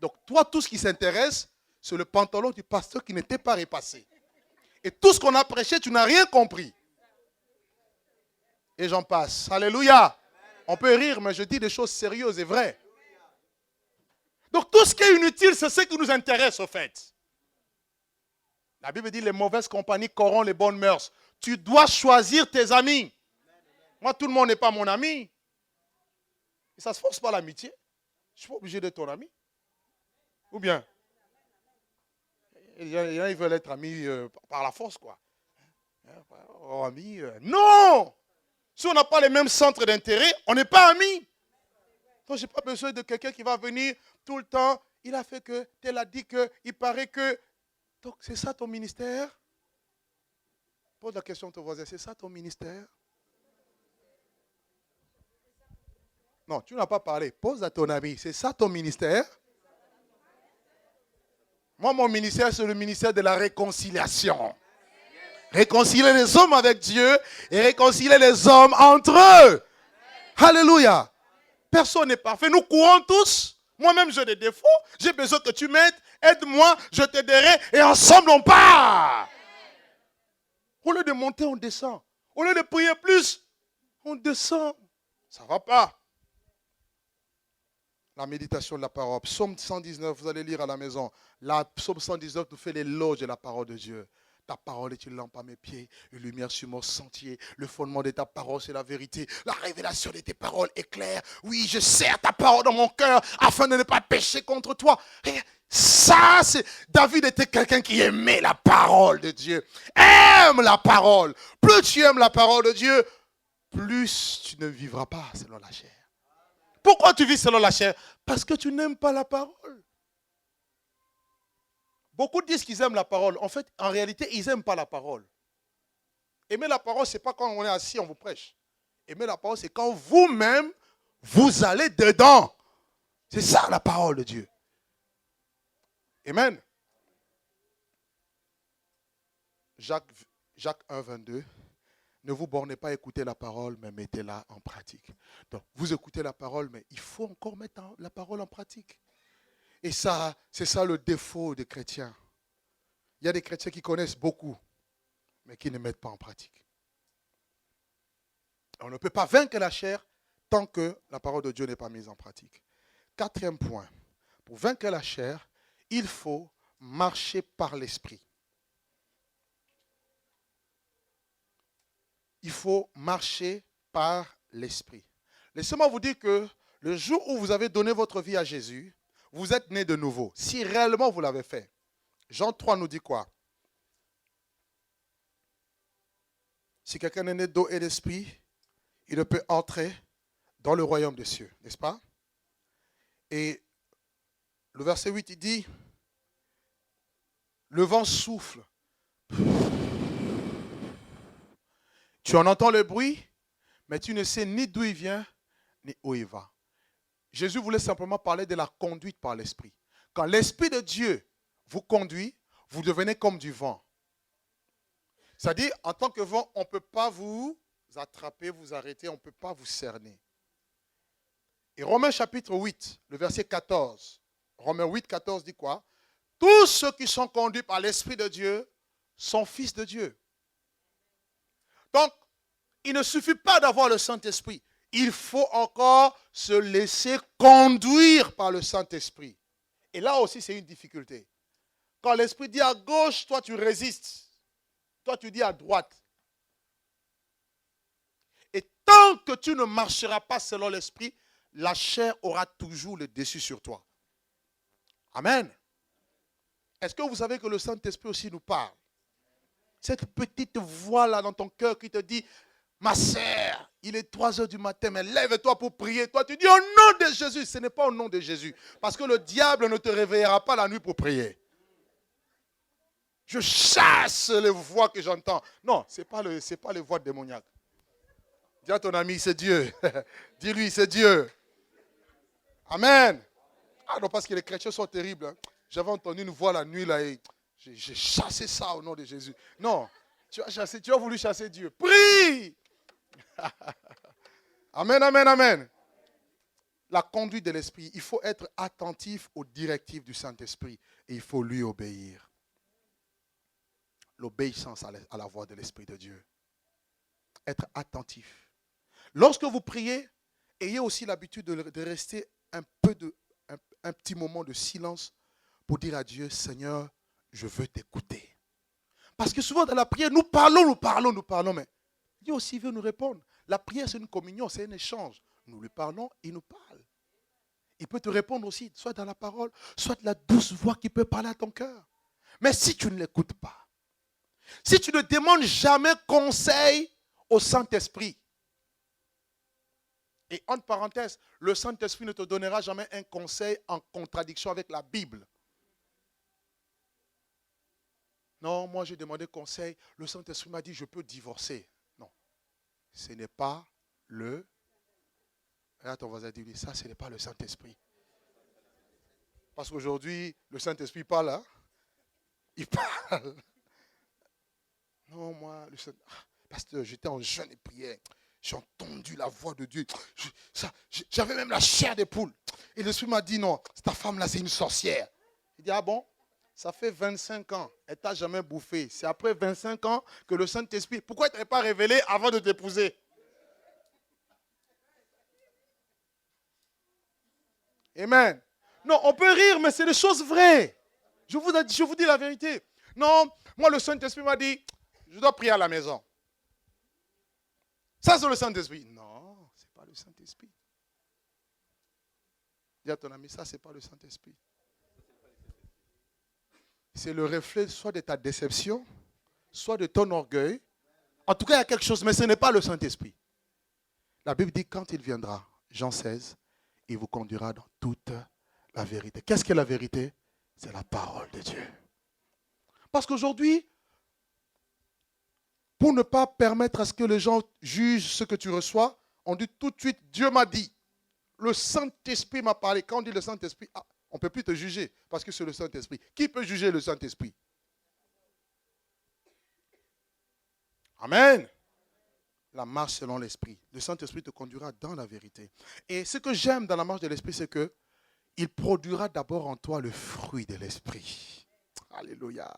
Donc toi, tout ce qui s'intéresse, c'est le pantalon du pasteur qui n'était pas repassé. Et tout ce qu'on a prêché, tu n'as rien compris. Et j'en passe. Alléluia. On peut rire, mais je dis des choses sérieuses et vraies. Donc tout ce qui est inutile, c'est ce qui nous intéresse au fait. La Bible dit les mauvaises compagnies corrompent les bonnes mœurs. Tu dois choisir tes amis. Moi, tout le monde n'est pas mon ami. Et ça ne se force pas l'amitié. Je ne suis pas obligé d'être ton ami. Ou bien, il y en a, ils veulent être amis par la force, quoi. Oh, amis, non! Si on n'a pas les mêmes centres d'intérêt, on n'est pas amis. Donc, je n'ai pas besoin de quelqu'un qui va venir tout le temps. Il a fait que, tel a dit que, il paraît que. Donc, c'est ça ton ministère? Pose la question à ton voisin, c'est ça ton ministère? Non, tu n'as pas parlé. Pose à ton ami, c'est ça ton ministère? Moi, mon ministère, c'est le ministère de la réconciliation. Réconcilier les hommes avec Dieu et réconcilier les hommes entre eux. Alléluia. Personne n'est parfait. Nous courons tous. Moi-même, j'ai des défauts. J'ai besoin que tu m'aides. Aide-moi, je t'aiderai et ensemble on part. Au lieu de monter, on descend. Au lieu de prier plus, on descend. Ça ne va pas. La méditation de la parole. Psaume 119, vous allez lire à la maison. La Psaume 119 nous fait l'éloge de la parole de Dieu. Ta parole est une lampe à mes pieds, une lumière sur mon sentier. Le fondement de ta parole, c'est la vérité. La révélation de tes paroles est claire. Oui, je serre ta parole dans mon cœur afin de ne pas pécher contre toi. Et ça, c'est... David était quelqu'un qui aimait la parole de Dieu. Aime la parole. Plus tu aimes la parole de Dieu, plus tu ne vivras pas selon la chair. Pourquoi tu vis selon la chair? Parce que tu n'aimes pas la parole. Beaucoup disent qu'ils aiment la parole. En fait, en réalité, ils n'aiment pas la parole. Aimer la parole, ce n'est pas quand on est assis, on vous prêche. Aimer la parole, c'est quand vous-même, vous allez dedans. C'est ça la parole de Dieu. Amen. Jacques 1, 22. Ne vous bornez pas à écouter la parole, mais mettez-la en pratique. Donc, vous écoutez la parole, mais il faut encore mettre la parole en pratique. Et ça, c'est ça le défaut des chrétiens. Il y a des chrétiens qui connaissent beaucoup, mais qui ne mettent pas en pratique. On ne peut pas vaincre la chair tant que la parole de Dieu n'est pas mise en pratique. Quatrième point, pour vaincre la chair, il faut marcher par l'esprit. Il faut marcher par l'esprit. Laissez-moi vous dire que le jour où vous avez donné votre vie à Jésus, vous êtes né de nouveau. Si réellement vous l'avez fait. Jean 3 nous dit quoi? Si quelqu'un est né d'eau et d'esprit, il ne peut entrer dans le royaume des cieux. N'est-ce pas? Et le verset 8, il dit, le vent souffle. Tu en entends le bruit, mais tu ne sais ni d'où il vient, ni où il va. Jésus voulait simplement parler de la conduite par l'esprit. Quand l'Esprit de Dieu vous conduit, vous devenez comme du vent. C'est-à-dire, en tant que vent, on ne peut pas vous attraper, vous arrêter, on ne peut pas vous cerner. Et Romains chapitre 8, le verset 14. Romains 8, 14 dit quoi? Tous ceux qui sont conduits par l'Esprit de Dieu sont fils de Dieu. Donc, il ne suffit pas d'avoir le Saint-Esprit. il faut encore se laisser conduire par le Saint-Esprit. Et là aussi, c'est une difficulté. Quand l'Esprit dit à gauche, toi tu résistes. Toi tu dis à droite. Et tant que tu ne marcheras pas selon l'Esprit, la chair aura toujours le dessus sur toi. Amen. Est-ce que vous savez que le Saint-Esprit aussi nous parle? Cette petite voix-là dans ton cœur qui te dit, ma sœur, il est 3 heures du matin, mais lève-toi pour prier. Toi, tu dis au nom de Jésus. Ce n'est pas au nom de Jésus. Parce que le diable ne te réveillera pas la nuit pour prier. Je chasse les voix que j'entends. Non, ce n'est pas les voix démoniaques. Dis à ton ami, c'est Dieu. Dis-lui, c'est Dieu. Amen. Ah non, parce que les chrétiens sont terribles. Hein. J'avais entendu une voix la nuit là et j'ai chassé ça au nom de Jésus. Non, tu as voulu chasser Dieu. Prie. Amen, amen, amen. La conduite de l'Esprit, il faut être attentif aux directives du Saint-Esprit et il faut lui obéir. L'obéissance à la voix de l'Esprit de Dieu. Être attentif. Lorsque vous priez, ayez aussi l'habitude de rester un petit moment de silence pour dire à Dieu, Seigneur, je veux t'écouter. Parce que souvent dans la prière, nous parlons, mais Dieu aussi veut nous répondre. La prière, c'est une communion, c'est un échange. Nous lui parlons, il nous parle. Il peut te répondre aussi, soit dans la parole, soit la douce voix qui peut parler à ton cœur. Mais si tu ne l'écoutes pas, si tu ne demandes jamais conseil au Saint-Esprit, et entre parenthèses, le Saint-Esprit ne te donnera jamais un conseil en contradiction avec la Bible. Non, moi j'ai demandé conseil, le Saint-Esprit m'a dit je peux divorcer. Non, ce n'est pas le... Regarde ton voisin, dis-lui, ça ce n'est pas le Saint-Esprit. Parce qu'aujourd'hui, le Saint-Esprit parle, hein? Il parle. Non, moi, le Saint-Esprit... Pasteur, j'étais en jeûne et prière. J'ai entendu la voix de Dieu. J'avais même la chair des poules. Et l'Esprit m'a dit, non, ta femme-là, c'est une sorcière. Il dit, ah bon? Ça fait 25 ans. Elle t'a jamais bouffé. C'est après 25 ans que le Saint-Esprit... Pourquoi il ne t'avait pas révélé avant de t'épouser? Amen. Non, on peut rire, mais c'est des choses vraies. Je vous dis la vérité. Non, moi, le Saint-Esprit m'a dit, je dois prier à la maison. Ça, c'est le Saint-Esprit. Non, ce n'est pas le Saint-Esprit. Dis à ton ami, ça, ce n'est pas le Saint-Esprit. C'est le reflet soit de ta déception, soit de ton orgueil. En tout cas, il y a quelque chose, mais ce n'est pas le Saint-Esprit. La Bible dit, quand il viendra, Jean 16, il vous conduira dans toute la vérité. Qu'est-ce que la vérité? C'est la parole de Dieu. Parce qu'aujourd'hui, pour ne pas permettre à ce que les gens jugent ce que tu reçois, on dit tout de suite, Dieu m'a dit. Le Saint-Esprit m'a parlé. Quand on dit le Saint-Esprit, on ne peut plus te juger parce que c'est le Saint-Esprit. Qui peut juger le Saint-Esprit? Amen. La marche selon l'Esprit. Le Saint-Esprit te conduira dans la vérité. Et ce que j'aime dans la marche de l'Esprit, c'est que il produira d'abord en toi le fruit de l'Esprit. Alléluia.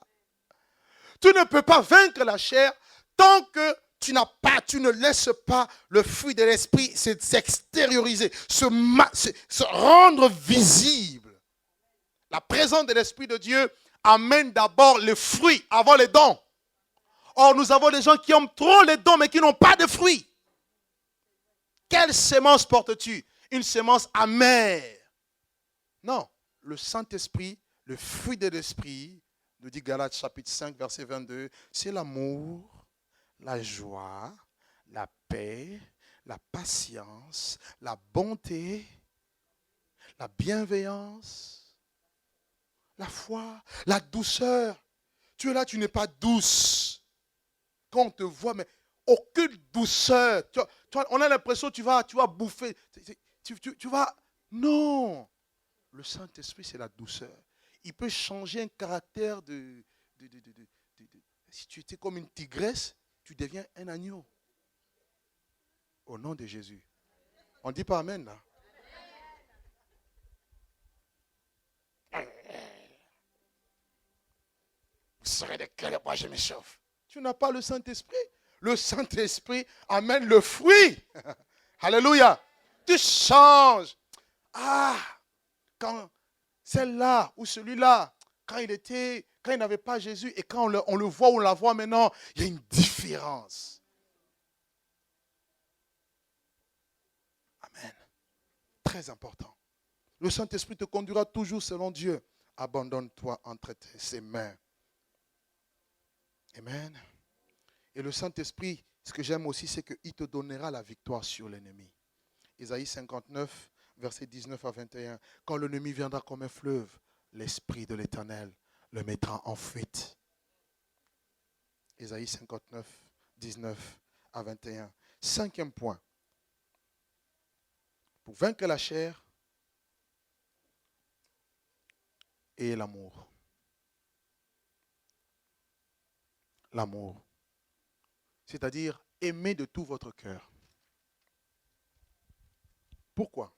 Tu ne peux pas vaincre la chair tant que tu ne laisses pas le fruit de l'Esprit s'extérioriser, se rendre visible. La présence de l'Esprit de Dieu amène d'abord les fruits avant les dons. Or, nous avons des gens qui aiment trop les dons, mais qui n'ont pas de fruits. Quelle sémence portes-tu? Une sémence amère. Non, le Saint-Esprit, le fruit de l'Esprit, nous dit Galates chapitre 5, verset 22, c'est l'amour, la joie, la paix, la patience, la bonté, la bienveillance, la foi, la douceur. Tu es là, tu n'es pas douce. Quand on te voit, mais aucune douceur. On a l'impression que tu vas bouffer. Tu vas... Non. Le Saint-Esprit, c'est la douceur. Il peut changer un caractère de... Si tu étais comme une tigresse, tu deviens un agneau. Au nom de Jésus. On ne dit pas Amen, là. Vous serez de quel bois je m'échauffe. Tu n'as pas le Saint-Esprit. Le Saint-Esprit amène le fruit. Alléluia. Tu changes. Ah, quand celle-là ou celui-là, quand il n'avait pas Jésus et quand on le voit, on la voit maintenant, il y a une différence. Amen. Très important. Le Saint-Esprit te conduira toujours selon Dieu. Abandonne-toi entre ses mains. Amen. Et le Saint-Esprit, ce que j'aime aussi, c'est qu'il te donnera la victoire sur l'ennemi. Isaïe 59, versets 19 à 21. Quand l'ennemi viendra comme un fleuve, l'Esprit de l'Éternel le mettra en fuite. Isaïe 59, 19 à 21. Cinquième point. Pour vaincre la chair et l'amour. L'amour. C'est-à-dire aimer de tout votre cœur. Pourquoi?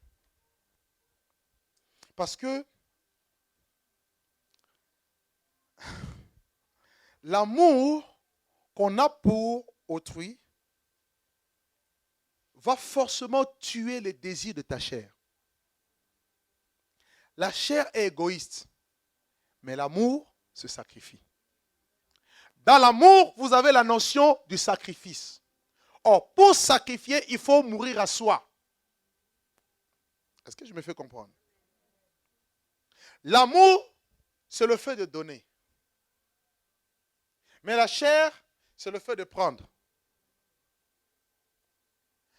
Parce que l'amour qu'on a pour autrui va forcément tuer les désirs de ta chair. La chair est égoïste, mais l'amour se sacrifie. Dans l'amour, vous avez la notion du sacrifice. Or, pour sacrifier, il faut mourir à soi. Est-ce que je me fais comprendre? L'amour, c'est le fait de donner. Mais la chair, c'est le fait de prendre.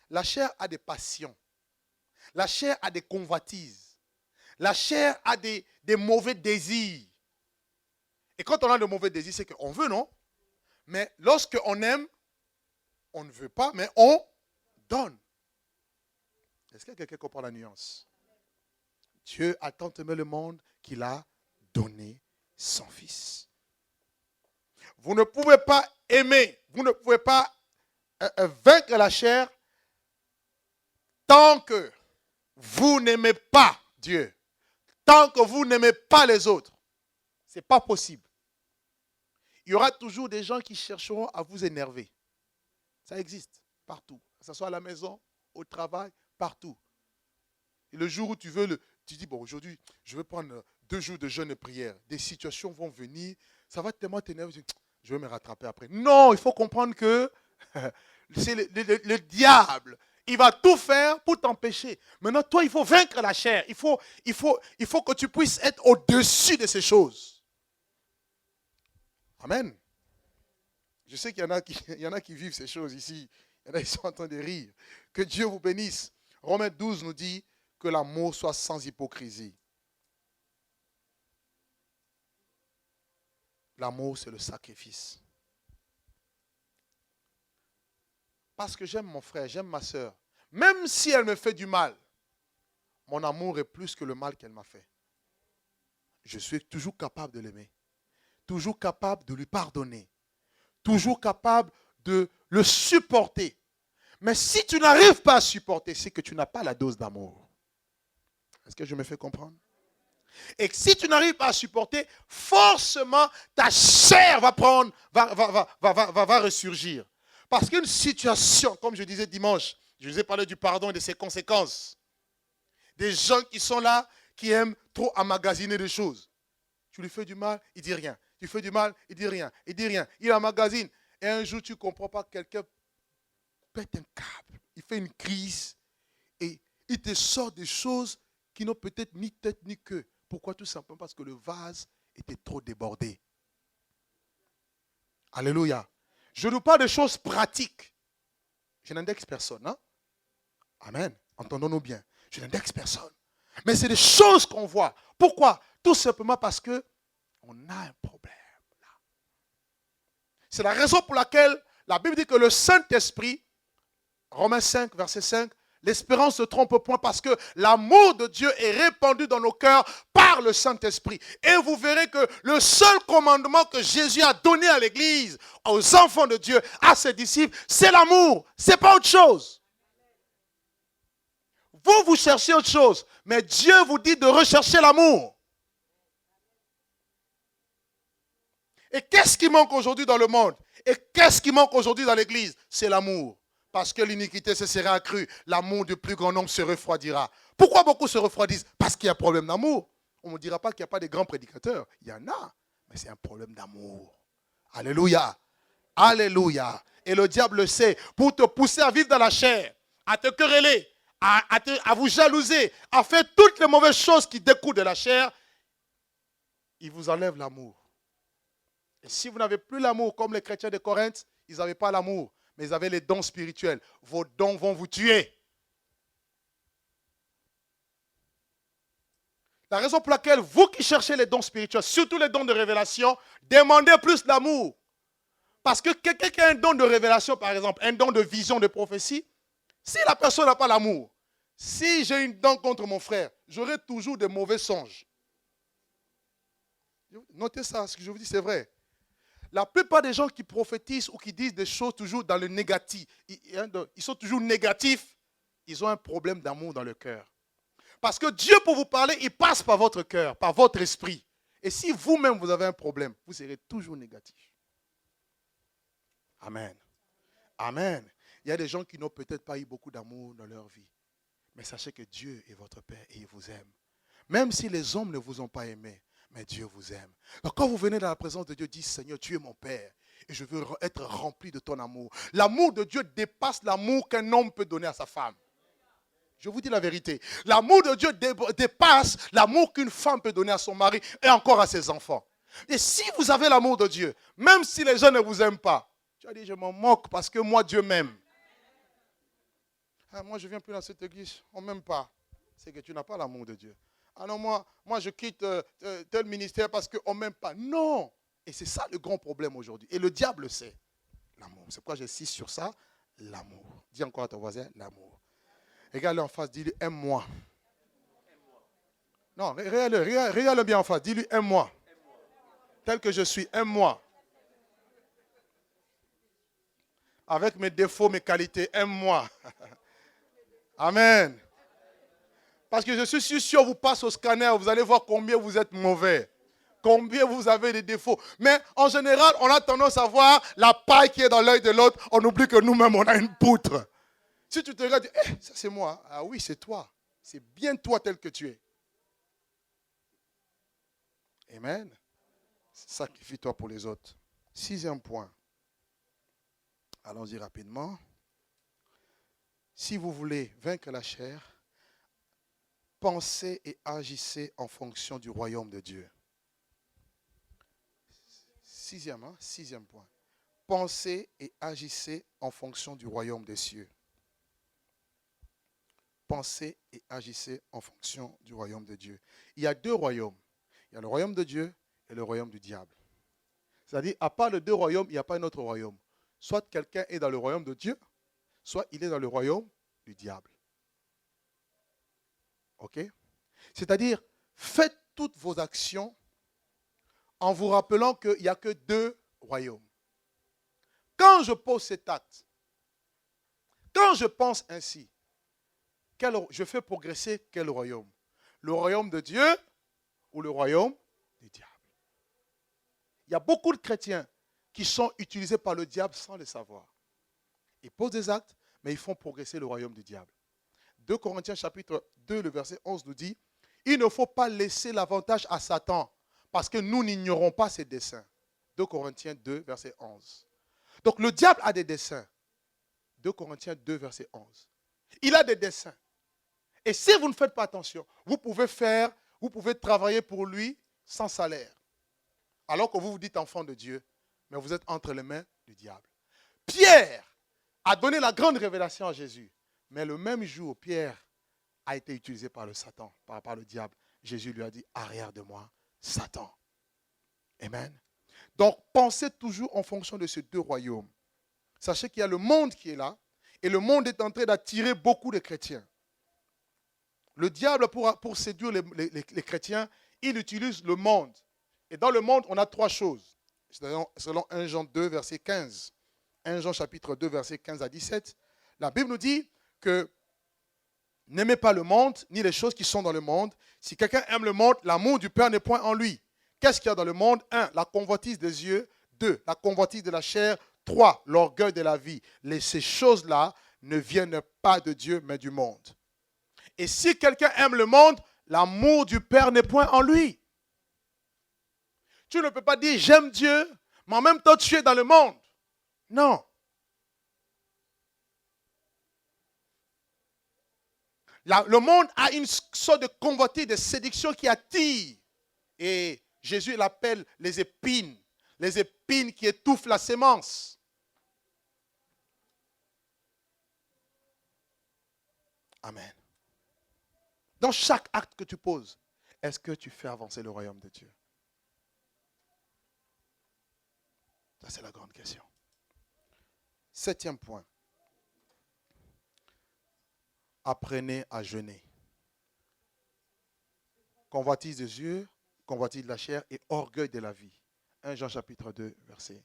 La chair a des passions. La chair a des convoitises. La chair a des mauvais désirs. Et quand on a de mauvais désirs, c'est qu'on veut, non? Mais lorsqu'on aime, on ne veut pas, mais on donne. Est-ce que quelqu'un comprend la nuance? Dieu a tant aimé le monde qu'il a donné son Fils. Vous ne pouvez pas aimer, vous ne pouvez pas vaincre la chair tant que vous n'aimez pas Dieu, tant que vous n'aimez pas les autres. Ce n'est pas possible. Il y aura toujours des gens qui chercheront à vous énerver. Ça existe partout. Que ce soit à la maison, au travail, partout. Et le jour où tu dis, bon, aujourd'hui, je vais prendre 2 jours de jeûne et prière. Des situations vont venir, ça va tellement t'énerver, je vais me rattraper après. Non, il faut comprendre que c'est le diable. Il va tout faire pour t'empêcher. Maintenant, toi, il faut vaincre la chair. Il faut que tu puisses être au-dessus de ces choses. Amen. Je sais qu'il y en a qui vivent ces choses ici. Il y en a qui sont en train de rire. Que Dieu vous bénisse. Romains 12 nous dit que l'amour soit sans hypocrisie. L'amour, c'est le sacrifice. Parce que j'aime mon frère, j'aime ma soeur. Même si elle me fait du mal, mon amour est plus que le mal qu'elle m'a fait. Je suis toujours capable de l'aimer. Toujours capable de lui pardonner. Toujours capable de le supporter. Mais si tu n'arrives pas à supporter, c'est que tu n'as pas la dose d'amour. Est-ce que je me fais comprendre? Et si tu n'arrives pas à supporter, forcément, ta chair va ressurgir. Parce qu'une situation, comme je disais dimanche, je vous ai parlé du pardon et de ses conséquences. Des gens qui sont là, qui aiment trop emmagasiner des choses. Tu lui fais du mal, il ne dit rien. Tu fais du mal, il ne dit rien. Il ne dit rien. Il emmagasine. Et un jour, tu ne comprends pas, quelqu'un pète un câble. Il fait une crise. Et il te sort des choses qui n'ont peut-être ni tête ni queue. Pourquoi? Tout simplement parce que le vase était trop débordé. Alléluia. Je ne parle de choses pratiques. Je n'indexe personne. Hein? Amen. Entendons-nous bien. Je n'indexe personne. Mais c'est des choses qu'on voit. Pourquoi? Tout simplement parce que on a un problème là. C'est la raison pour laquelle la Bible dit que le Saint-Esprit, Romains 5, verset 5, l'espérance ne trompe point parce que l'amour de Dieu est répandu dans nos cœurs par le Saint-Esprit. Et vous verrez que le seul commandement que Jésus a donné à l'Église, aux enfants de Dieu, à ses disciples, c'est l'amour. Ce n'est pas autre chose. Vous cherchez autre chose, mais Dieu vous dit de rechercher l'amour. Et qu'est-ce qui manque aujourd'hui dans le monde? Et qu'est-ce qui manque aujourd'hui dans l'Église? C'est l'amour. Parce que l'iniquité se sera accrue, l'amour du plus grand nombre se refroidira. Pourquoi beaucoup se refroidissent? Parce qu'il y a un problème d'amour. On ne me dira pas qu'il n'y a pas de grands prédicateurs. Il y en a, mais c'est un problème d'amour. Alléluia. Alléluia. Et le diable le sait, pour te pousser à vivre dans la chair, à te quereller, à vous jalouser, à faire toutes les mauvaises choses qui découlent de la chair, il vous enlève l'amour. Et si vous n'avez plus l'amour, comme les chrétiens de Corinthe, ils n'avaient pas l'amour, mais ils avaient les dons spirituels. Vos dons vont vous tuer. La raison pour laquelle vous qui cherchez les dons spirituels, surtout les dons de révélation, demandez plus d'amour. Parce que quelqu'un qui a un don de révélation, par exemple, un don de vision, de prophétie, si la personne n'a pas l'amour, si j'ai une dent contre mon frère, j'aurai toujours de mauvais songes. Notez ça, ce que je vous dis, c'est vrai. La plupart des gens qui prophétisent ou qui disent des choses toujours dans le négatif, ils sont toujours négatifs, ils ont un problème d'amour dans le cœur. Parce que Dieu, pour vous parler, il passe par votre cœur, par votre esprit. Et si vous-même, vous avez un problème, vous serez toujours négatif. Amen. Amen. Il y a des gens qui n'ont peut-être pas eu beaucoup d'amour dans leur vie. Mais sachez que Dieu est votre Père et il vous aime. Même si les hommes ne vous ont pas aimé, mais Dieu vous aime. Donc quand vous venez dans la présence de Dieu, dites, Seigneur, tu es mon Père. Et je veux être rempli de ton amour. L'amour de Dieu dépasse l'amour qu'un homme peut donner à sa femme. Je vous dis la vérité. L'amour de Dieu dépasse l'amour qu'une femme peut donner à son mari et encore à ses enfants. Et si vous avez l'amour de Dieu, même si les gens ne vous aiment pas, tu as dit, je m'en moque parce que moi, Dieu m'aime. Ah, moi, je ne viens plus dans cette église, on ne m'aime pas. C'est que tu n'as pas l'amour de Dieu. Ah non, moi je quitte tel ministère parce qu'on ne m'aime pas. Non. Et c'est ça le grand problème aujourd'hui. Et le diable le sait. L'amour. C'est pourquoi j'insiste sur ça. L'amour. Dis encore à ton voisin, l'amour. Regarde-le en face, dis-lui, aime-moi. Non, regarde-le bien en face, dis-lui, aime-moi. Tel que je suis, aime-moi. Avec mes défauts, mes qualités, aime-moi. Amen. Parce que je suis sûr, vous passez au scanner, vous allez voir combien vous êtes mauvais. Combien vous avez des défauts. Mais en général, on a tendance à voir la paille qui est dans l'œil de l'autre. On oublie que nous-mêmes, on a une poutre. Si tu te regardes, ça c'est moi. Ah oui, c'est toi. C'est bien toi tel que tu es. Amen. Sacrifie-toi pour les autres. 6e point. Allons-y rapidement. Si vous voulez vaincre la chair, pensez et agissez en fonction du royaume de Dieu. 6e point. Pensez et agissez en fonction du royaume des cieux. Pensez et agissez en fonction du royaume de Dieu. Il y a 2 royaumes. Il y a le royaume de Dieu et le royaume du diable. C'est-à-dire, à part les 2 royaumes, il n'y a pas un autre royaume. Soit quelqu'un est dans le royaume de Dieu, soit il est dans le royaume du diable. Ok? C'est-à-dire, faites toutes vos actions en vous rappelant qu'il n'y a que 2 royaumes. Quand je pose cet acte, quand je pense ainsi, je fais progresser quel royaume? Le royaume de Dieu ou le royaume du diable? Il y a beaucoup de chrétiens qui sont utilisés par le diable sans le savoir. Ils posent des actes, mais ils font progresser le royaume du diable. 2 Corinthiens chapitre 2, le verset 11 nous dit, il ne faut pas laisser l'avantage à Satan, parce que nous n'ignorons pas ses desseins. 2 Corinthiens 2, verset 11. Donc le diable a des desseins. 2 Corinthiens 2, verset 11. Il a des desseins. Et si vous ne faites pas attention, vous pouvez travailler pour lui sans salaire. Alors que vous vous dites enfant de Dieu, mais vous êtes entre les mains du diable. Pierre a donné la grande révélation à Jésus. Mais le même jour, Pierre a été utilisé par le Satan, par le diable. Jésus lui a dit, arrière de moi, Satan. Amen. Donc, pensez toujours en fonction de ces 2 royaumes. Sachez qu'il y a le monde qui est là, et le monde est en train d'attirer beaucoup de chrétiens. Le diable, pour séduire les chrétiens, il utilise le monde. Et dans le monde, on a 3 choses. Selon 1 Jean 2, verset 15. 1 Jean chapitre 2, verset 15 à 17. La Bible nous dit que n'aimez pas le monde, ni les choses qui sont dans le monde. Si quelqu'un aime le monde, l'amour du Père n'est point en lui. Qu'est-ce qu'il y a dans le monde? 1. La convoitise des yeux. 2. La convoitise de la chair. 3, l'orgueil de la vie. Ces choses-là ne viennent pas de Dieu, mais du monde. Et si quelqu'un aime le monde, l'amour du Père n'est point en lui. Tu ne peux pas dire j'aime Dieu, mais en même temps tu es dans le monde. Non. Le monde a une sorte de convoitise, de séduction qui attire. Et Jésus l'appelle les épines qui étouffent la sémence. Amen. Dans chaque acte que tu poses, est-ce que tu fais avancer le royaume de Dieu? Ça, c'est la grande question. 7e point. Apprenez à jeûner. Convoitise des yeux, convoitise de la chair et orgueil de la vie. 1 Jean chapitre 2, versets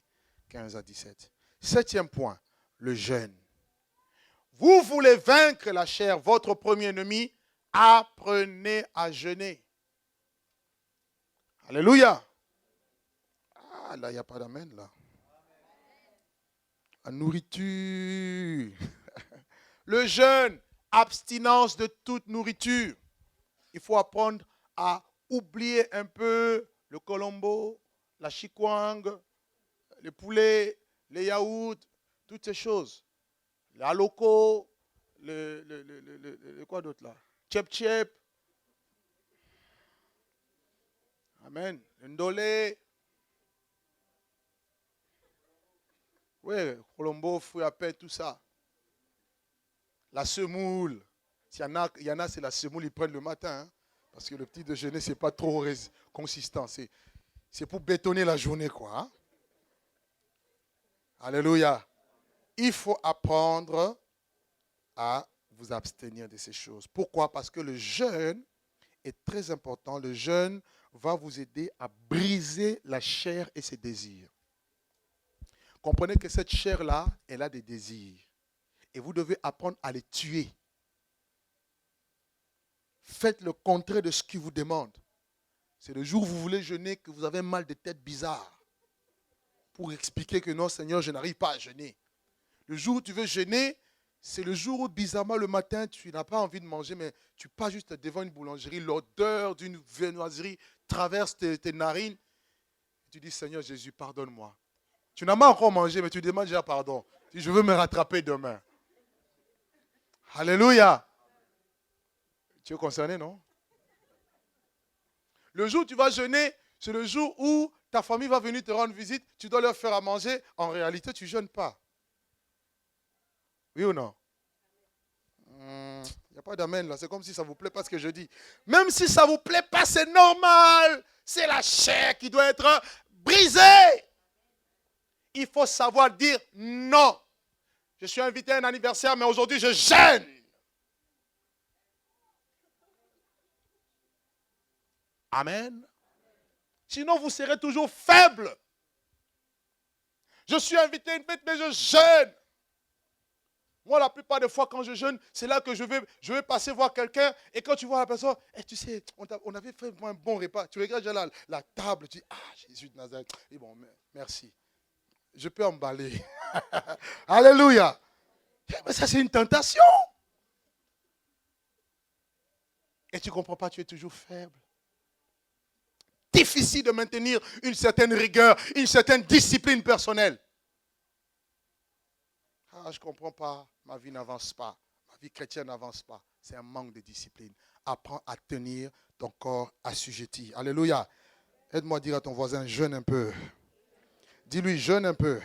15 à 17. 7e point, le jeûne. Vous voulez vaincre la chair, votre premier ennemi, apprenez à jeûner. Alléluia. Ah, là, il n'y a pas d'amen, là. La nourriture. Le jeûne, abstinence de toute nourriture. Il faut apprendre à oublier un peu le colombo, la chikwang, les poulets, les yaourts, toutes ces choses. La loco, quoi d'autre là? Tchep. Amen. Le ndolé. Oui, colombo, fruits à pain, tout ça. La semoule. Il y en a, c'est la semoule, ils prennent le matin. Hein, parce que le petit déjeuner, ce n'est pas trop consistant. C'est pour bétonner la journée, quoi. Hein. Alléluia. Il faut apprendre à vous abstenir de ces choses. Pourquoi? Parce que le jeûne est très important. Le jeûne va vous aider à briser la chair et ses désirs. Comprenez que cette chair-là, elle a des désirs. Et vous devez apprendre à les tuer. Faites le contraire de ce qu'il vous demande. C'est le jour où vous voulez jeûner que vous avez un mal de tête bizarre. Pour expliquer que non, Seigneur, je n'arrive pas à jeûner. Le jour où tu veux jeûner, c'est le jour où bizarrement le matin, tu n'as pas envie de manger, mais tu passes juste devant une boulangerie, l'odeur d'une viennoiserie traverse tes narines. Et tu dis, Seigneur Jésus, pardonne-moi. Tu n'as pas encore mangé, mais tu demandes déjà pardon. Tu dis, je veux me rattraper demain. Alléluia. Tu es concerné, non? Le jour où tu vas jeûner, c'est le jour où ta famille va venir te rendre visite, tu dois leur faire à manger. En réalité, tu ne jeûnes pas. Oui ou non? Il n'y a pas d'amen là. C'est comme si ça ne vous plaît pas ce que je dis. Même si ça ne vous plaît pas, c'est normal. C'est la chair qui doit être brisée. Il faut savoir dire non. Je suis invité à un anniversaire, mais aujourd'hui, je jeûne. Amen. Sinon, vous serez toujours faible. Je suis invité à une fête, mais je jeûne. Moi, la plupart des fois, quand je jeûne, c'est là que je vais passer voir quelqu'un. Et quand tu vois la personne, tu sais, on avait fait un bon repas. Tu regardes déjà la table, tu dis, ah, Jésus de Nazareth. Et bon, merci. Je peux emballer. Alléluia. Mais ça, c'est une tentation. Et tu ne comprends pas, tu es toujours faible. Difficile de maintenir une certaine rigueur, une certaine discipline personnelle. Ah, je ne comprends pas, ma vie n'avance pas, ma vie chrétienne n'avance pas. C'est un manque de discipline. Apprends à tenir ton corps assujetti. Alléluia. Aide-moi à dire à ton voisin, jeûne un peu. Dis-lui, jeûne un peu.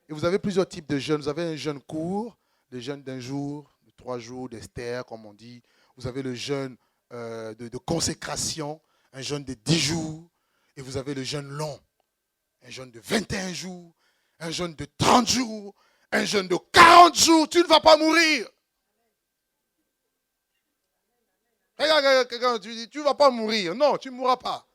Et vous avez plusieurs types de jeûnes. Vous avez un jeûne court, le jeûne d'un jour, de 3 jours, d'Esther, comme on dit. Vous avez le jeûne de consécration, un jeûne de 10 jours. Et vous avez le jeûne long, un jeûne de 21 jours, un jeûne de 30 jours, un jeûne de 40 jours. Tu ne vas pas mourir. Regarde, tu ne vas pas mourir. Non, tu ne mourras pas.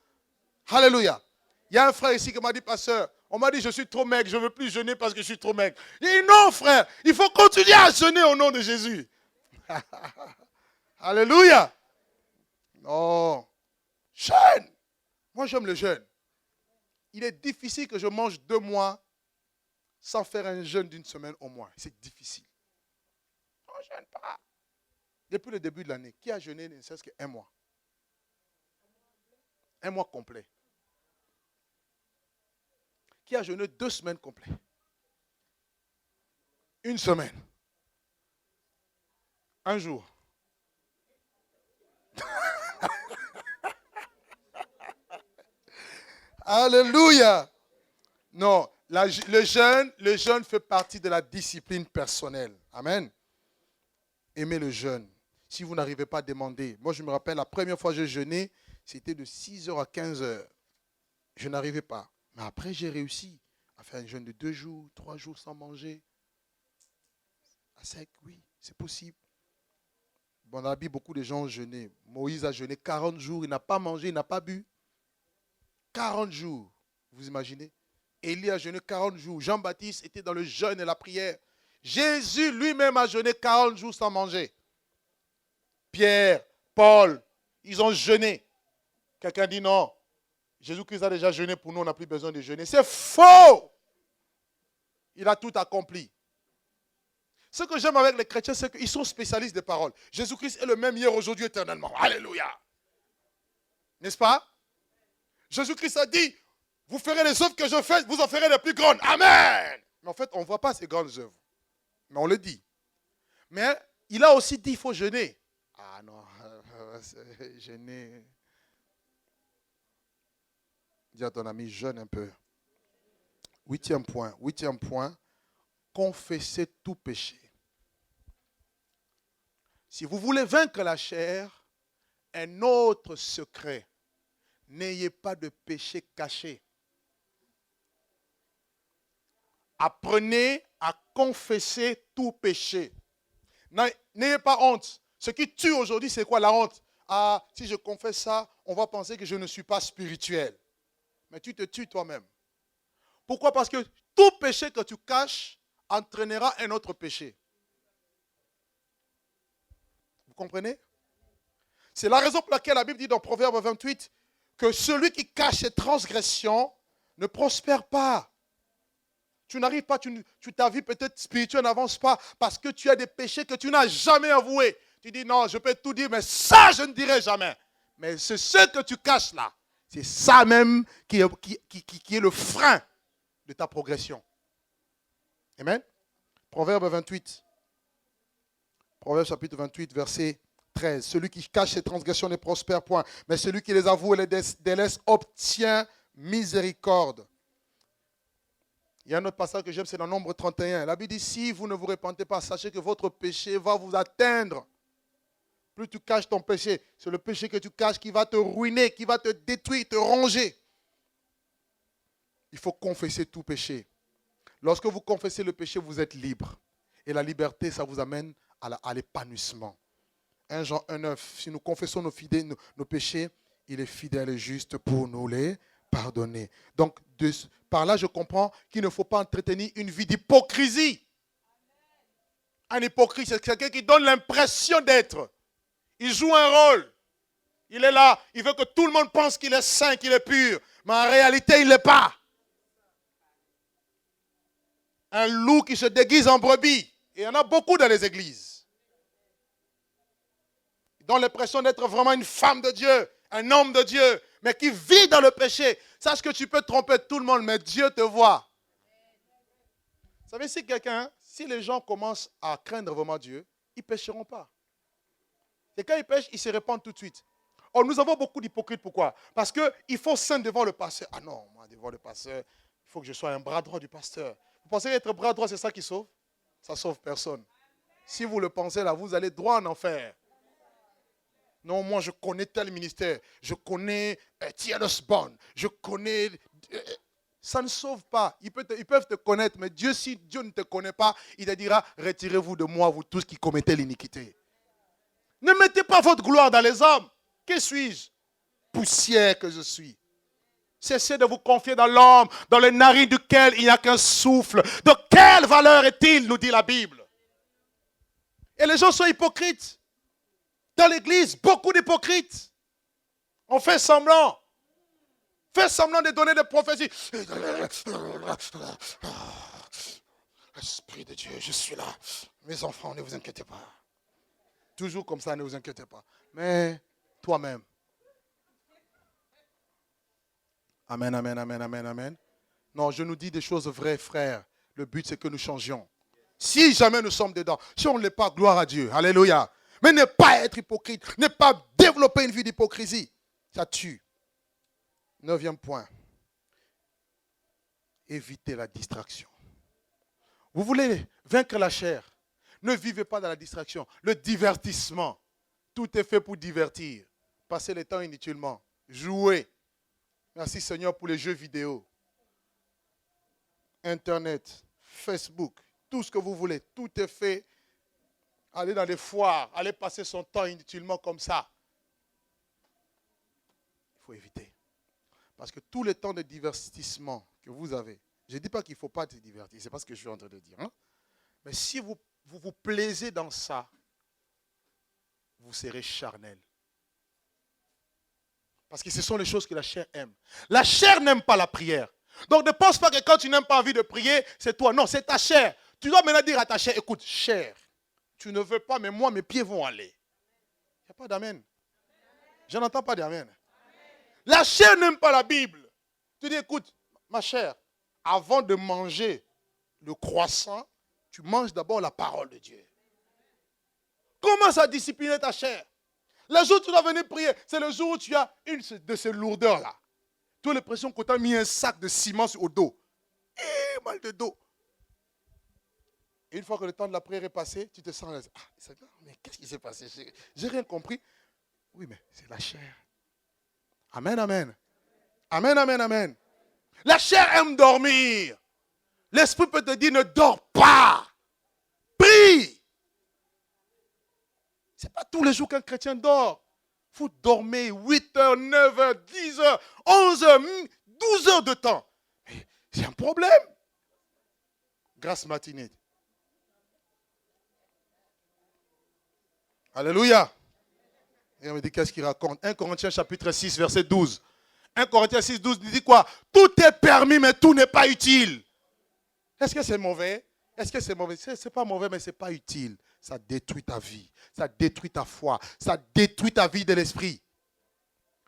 Alléluia. Il y a un frère ici qui m'a dit, pasteur, on m'a dit, je suis trop maigre, je ne veux plus jeûner parce que je suis trop maigre. Il dit, non, frère, il faut continuer à jeûner au nom de Jésus. Alléluia. Non. Jeûne. Moi, j'aime le jeûne. Il est difficile que je mange 2 mois sans faire un jeûne d'une semaine au moins. C'est difficile. On ne jeûne pas. Depuis le début de l'année, qui a jeûné ne serait-ce qu'un mois? Un mois complet. Qui a jeûné 2 semaines complètes? Une semaine. Un jour. Alléluia. Non, le jeûne fait partie de la discipline personnelle. Amen. Aimez le jeûne. Si vous n'arrivez pas à demander. Moi, je me rappelle, la première fois que j'ai jeûné, c'était de 6h à 15h. Je n'arrivais pas. Mais après, j'ai réussi à faire un jeûne de 2 jours, 3 jours sans manger. À sec, oui, c'est possible. Bon, dans la Bible, beaucoup de gens ont jeûné. Moïse a jeûné 40 jours, il n'a pas mangé, il n'a pas bu. 40 jours, vous imaginez? Élie a jeûné 40 jours. Jean-Baptiste était dans le jeûne et la prière. Jésus lui-même a jeûné 40 jours sans manger. Pierre, Paul, ils ont jeûné. Quelqu'un dit non. Jésus-Christ a déjà jeûné pour nous, on n'a plus besoin de jeûner. C'est faux. Il a tout accompli. Ce que j'aime avec les chrétiens, c'est qu'ils sont spécialistes des paroles. Jésus-Christ est le même hier, aujourd'hui, éternellement. Alléluia. N'est-ce pas? Jésus-Christ a dit, vous ferez les œuvres que je fais, vous en ferez les plus grandes. Amen. Mais en fait, on ne voit pas ces grandes œuvres. Mais on le dit. Mais il a aussi dit, il faut jeûner. Ah non, jeûner. Dis à ton ami, jeûne un peu. 8e point. Confessez tout péché. Si vous voulez vaincre la chair, un autre secret. N'ayez pas de péché caché. Apprenez à confesser tout péché. N'ayez pas honte. Ce qui tue aujourd'hui, c'est quoi la honte? Ah, si je confesse ça, on va penser que je ne suis pas spirituel. Mais tu te tues toi-même. Pourquoi? Parce que tout péché que tu caches entraînera un autre péché. Vous comprenez? C'est la raison pour laquelle la Bible dit dans Proverbe 28 que celui qui cache ses transgressions ne prospère pas. Tu n'arrives pas, ta vie peut-être spirituelle n'avance pas parce que tu as des péchés que tu n'as jamais avoués. Tu dis non, je peux tout dire, mais ça, je ne dirai jamais. Mais c'est ce que tu caches là. C'est ça même qui est le frein de ta progression. Amen. Proverbe 28. Proverbe chapitre 28, verset 13. Celui qui cache ses transgressions ne prospère point, mais celui qui les avoue et les délaisse obtient miséricorde. Il y a un autre passage que j'aime, c'est dans Nombre 31. La Bible dit, si vous ne vous repentez pas, sachez que votre péché va vous atteindre. Plus tu caches ton péché, c'est le péché que tu caches qui va te ruiner, qui va te détruire, te ronger. Il faut confesser tout péché. Lorsque vous confessez le péché, vous êtes libre. Et la liberté, ça vous amène à l'épanouissement. 1 Jean 1,9. Si nous confessons nos péchés, il est fidèle et juste pour nous les pardonner. Donc, par là, je comprends qu'il ne faut pas entretenir une vie d'hypocrisie. Un hypocrite, c'est quelqu'un qui donne l'impression d'être. Il joue un rôle. Il est là. Il veut que tout le monde pense qu'il est saint, qu'il est pur. Mais en réalité, il ne l'est pas. Un loup qui se déguise en brebis. Et il y en a beaucoup dans les églises. Ils donnent l'impression d'être vraiment une femme de Dieu, un homme de Dieu, mais qui vit dans le péché. Sache que tu peux tromper tout le monde, mais Dieu te voit. Vous savez, si les gens commencent à craindre vraiment Dieu, ils ne pécheront pas. Et quand ils pêchent, ils se répandent tout de suite. Or, nous avons beaucoup d'hypocrites. Pourquoi? Parce qu'il faut saint devant le pasteur. Ah non, moi, devant le pasteur, il faut que je sois un bras droit du pasteur. Vous pensez qu'être bras droit, c'est ça qui sauve? Ça ne sauve personne. Si vous le pensez là, vous allez droit en enfer. Non, moi, je connais tel ministère. Je connais T.L. Osborne. Je connais... ça ne sauve pas. Ils peuvent te connaître, mais Dieu, si Dieu ne te connaît pas, il te dira, retirez-vous de moi, vous tous qui commettez l'iniquité. Ne mettez pas votre gloire dans les hommes. Que suis-je? Poussière que je suis. Cessez de vous confier dans l'homme, dans les narines duquel il n'y a qu'un souffle. De quelle valeur est-il, nous dit la Bible? Et les gens sont hypocrites. Dans l'église, beaucoup d'hypocrites. On fait semblant. Fait semblant de donner des prophéties. Esprit de Dieu, je suis là. Mes enfants, ne vous inquiétez pas. Toujours comme ça, ne vous inquiétez pas. Mais toi-même. Amen, amen, amen, amen, amen. Non, je nous dis des choses vraies, frères. Le but, c'est que nous changions. Si jamais nous sommes dedans, si on ne l'est pas, gloire à Dieu. Alléluia. Mais ne pas être hypocrite, ne pas développer une vie d'hypocrisie. Ça tue. 9e point. Évitez la distraction. Vous voulez vaincre la chair. Ne vivez pas dans la distraction. Le divertissement. Tout est fait pour divertir. Passez le temps inutilement. Jouez. Merci Seigneur pour les jeux vidéo. Internet, Facebook, tout ce que vous voulez. Tout est fait. Allez dans les foires. Allez passer son temps inutilement comme ça. Il faut éviter. Parce que tout le temps de divertissement que vous avez, je ne dis pas qu'il ne faut pas se divertir. Ce n'est pas ce que je suis en train de dire. Hein? Mais si vous vous plaisez dans ça, vous serez charnel. Parce que ce sont les choses que la chair aime. La chair n'aime pas la prière. Donc ne pense pas que quand tu n'aimes pas envie de prier, c'est toi. Non, c'est ta chair. Tu dois maintenant dire à ta chair, écoute, chair, tu ne veux pas, mais moi, mes pieds vont aller. Il n'y a pas d'amen. Je n'entends pas d'amen. La chair n'aime pas la Bible. Tu dis, écoute, ma chair, avant de manger le croissant, tu manges d'abord la parole de Dieu. Commence à discipliner ta chair. Le jour où tu dois venir prier, c'est le jour où tu as une de ces lourdeurs-là. Tu as l'impression qu'on t'a mis un sac de ciment au dos. Et mal de dos. Et une fois que le temps de la prière est passé, tu te sens... Ah, mais qu'est-ce qui s'est passé? J'ai rien compris. Oui, mais c'est la chair. Amen, amen. Amen, amen, amen. La chair aime dormir. L'esprit peut te dire, ne dors pas. Prie. Ce n'est pas tous les jours qu'un chrétien dort. Il faut dormir 8 heures, 9 heures, 10 heures, 11 heures, 12 heures de temps. C'est un problème. Grâce matinée. Alléluia. Et on me dit, qu'est-ce qu'il raconte? 1 Corinthiens chapitre 6, verset 12. 1 Corinthiens 6, 12 dit quoi? Tout est permis, mais tout n'est pas utile. Est-ce que c'est mauvais? Est-ce que c'est mauvais? Ce n'est pas mauvais, mais ce n'est pas utile. Ça détruit ta vie. Ça détruit ta foi. Ça détruit ta vie de l'esprit.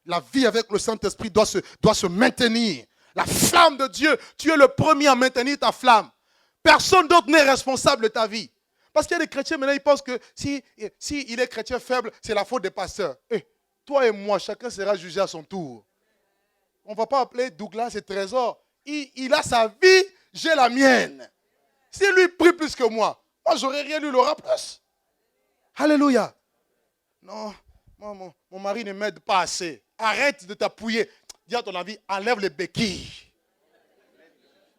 La vie avec le Saint-Esprit doit se maintenir. La flamme de Dieu, tu es le premier à maintenir ta flamme. Personne d'autre n'est responsable de ta vie. Parce qu'il y a des chrétiens, maintenant, ils pensent que si il est chrétien faible, c'est la faute des pasteurs. Toi et moi, chacun sera jugé à son tour. On ne va pas appeler Douglas et Trésor. Il a sa vie, j'ai la mienne. Si lui prie plus que moi j'aurais rien, lui il aura plus. Alléluia. Non, mon mari ne m'aide pas assez. Arrête de t'appuyer. Dis à ton ami, enlève les béquilles.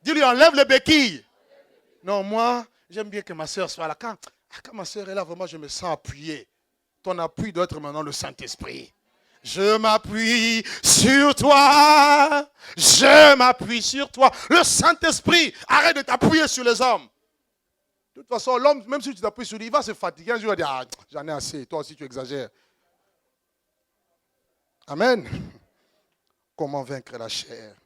Dis-lui, enlève les béquilles. Non, moi, j'aime bien que ma soeur soit là. Quand ma soeur est là, vraiment, je me sens appuyé. Ton appui doit être maintenant le Saint-Esprit. Je m'appuie sur toi. Je m'appuie sur toi. Le Saint-Esprit, arrête de t'appuyer sur les hommes. De toute façon, l'homme, même si tu t'appuies sur lui, il va se fatiguer. Un jour, il va dire, j'en ai assez. Toi aussi, tu exagères. Amen. Comment vaincre la chair?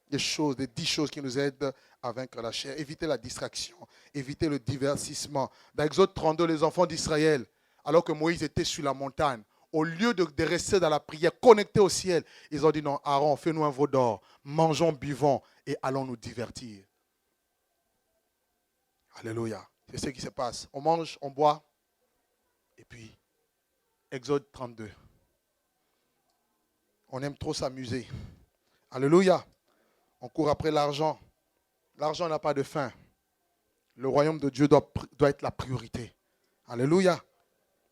Des 10 choses qui nous aident à vaincre la chair. Éviter la distraction. Éviter le divertissement. Dans Exode 32, les enfants d'Israël, alors que Moïse était sur la montagne, au lieu de rester dans la prière, connectés au ciel, ils ont dit non, Aaron, fais-nous un veau d'or, mangeons, buvons et allons nous divertir. Alléluia. C'est ce qui se passe. On mange, on boit. Et puis, Exode 32. On aime trop s'amuser. Alléluia. On court après l'argent. L'argent n'a pas de fin. Le royaume de Dieu doit être la priorité. Alléluia.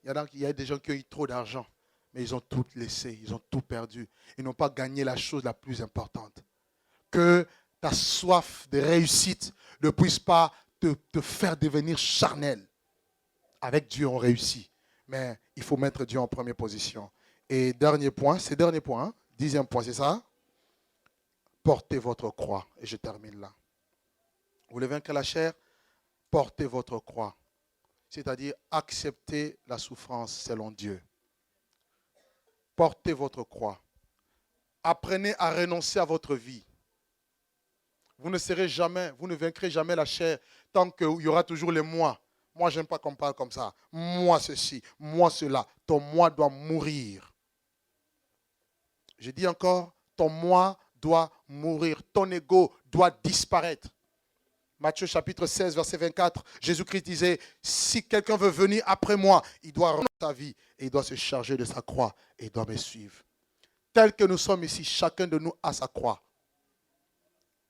Il y a des gens qui ont eu trop d'argent, mais ils ont tout laissé, ils ont tout perdu. Ils n'ont pas gagné la chose la plus importante. Que ta soif de réussite ne puisse pas te faire devenir charnel. Avec Dieu, on réussit. Mais il faut mettre Dieu en première position. Et dernier point, c'est dernier point, hein? 10e point, c'est ça? Portez votre croix. Et je termine là. Vous voulez vaincre la chair? Portez votre croix. C'est-à-dire acceptez la souffrance selon Dieu. Portez votre croix. Apprenez à renoncer à votre vie. Vous ne serez jamais, vous ne vaincrez jamais la chair tant qu'il y aura toujours les moi. Moi, je n'aime pas qu'on parle comme ça. Moi, ceci, moi, cela. Ton moi doit mourir. Je dis encore, ton moi doit mourir. Ton ego doit disparaître. Matthieu chapitre 16, verset 24, Jésus-Christ disait, si quelqu'un veut venir après moi, il doit rendre sa vie et il doit se charger de sa croix et il doit me suivre. Tel que nous sommes ici, chacun de nous a sa croix.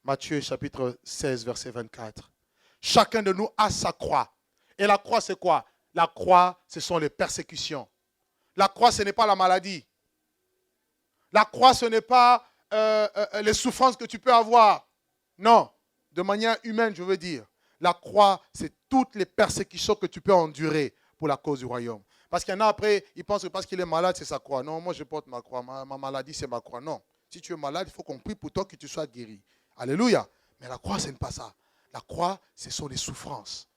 Matthieu chapitre 16, verset 24. Chacun de nous a sa croix. Et la croix, c'est quoi? La croix, ce sont les persécutions. La croix, ce n'est pas la maladie. La croix, ce n'est pas les souffrances que tu peux avoir. Non, de manière humaine, je veux dire. La croix, c'est toutes les persécutions que tu peux endurer pour la cause du royaume. Parce qu'il y en a après, ils pensent que parce qu'il est malade, c'est sa croix. Non, moi je porte ma croix. Ma maladie, c'est ma croix. Non. Si tu es malade, il faut qu'on prie pour toi que tu sois guéri. Alléluia. Mais la croix, ce n'est pas ça. La croix, ce sont les souffrances.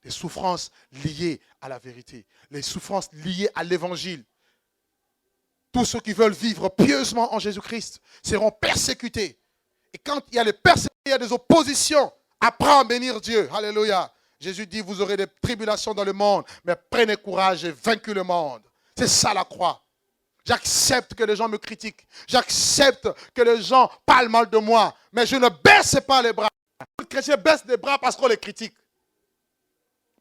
Les souffrances liées à la vérité. Les souffrances liées à l'évangile. Tous ceux qui veulent vivre pieusement en Jésus-Christ seront persécutés. Et quand il y a les persécutions, il y a des oppositions, apprends à bénir Dieu. Alléluia. Jésus dit, vous aurez des tribulations dans le monde, mais prenez courage, j'ai vaincu le monde. C'est ça la croix. J'accepte que les gens me critiquent. J'accepte que les gens parlent mal de moi. Mais je ne baisse pas les bras. Les chrétiens baissent les bras parce qu'on les critique.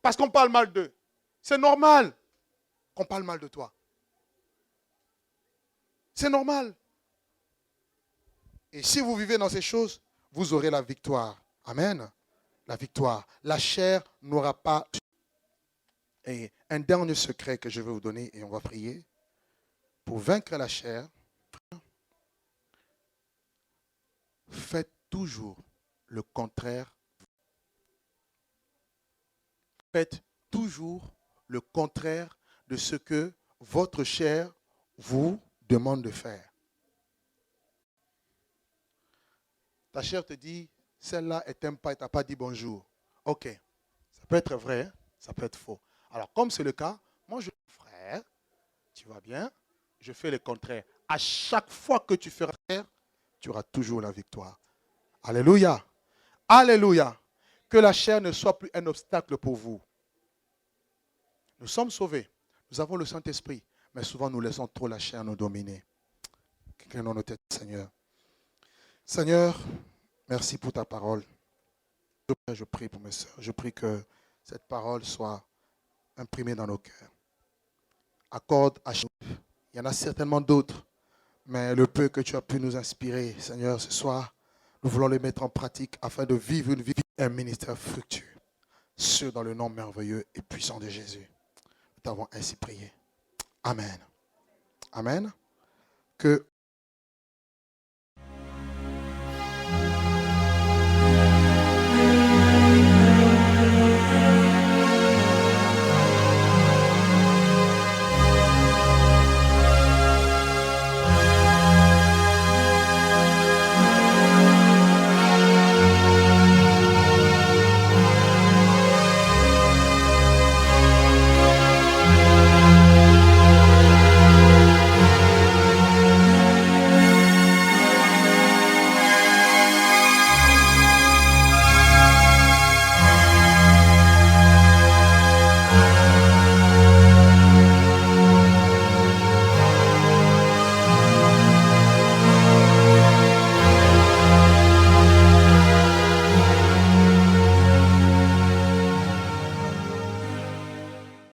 Parce qu'on parle mal d'eux. C'est normal qu'on parle mal de toi. C'est normal. Et si vous vivez dans ces choses, vous aurez la victoire. Amen. La victoire. La chair n'aura pas. Et un dernier secret que je vais vous donner, et on va prier. Pour vaincre la chair, faites toujours le contraire. Faites toujours le contraire de ce que votre chair vous demande de faire. Ta chair te dit, celle-là, elle ne t'aime pas, elle ne t'a pas dit bonjour. Ok, ça peut être vrai, ça peut être faux. Alors, comme c'est le cas, moi, frère, tu vas bien, je fais le contraire. À chaque fois que tu feras faire, tu auras toujours la victoire. Alléluia. Alléluia. Que la chair ne soit plus un obstacle pour vous. Nous sommes sauvés. Nous avons le Saint-Esprit. Mais souvent, nous laissons trop la chair nous dominer. Inclinons nos têtes, Seigneur. Seigneur, merci pour ta parole. Je prie pour mes sœurs. Je prie que cette parole soit imprimée dans nos cœurs. Accorde à chaque. Il y en a certainement d'autres. Mais le peu que tu as pu nous inspirer, Seigneur, ce soir, nous voulons les mettre en pratique afin de vivre une vie, un ministère fructueux. Ce dans le nom merveilleux et puissant de Jésus. Nous t'avons ainsi prié. Amen. Amen. Que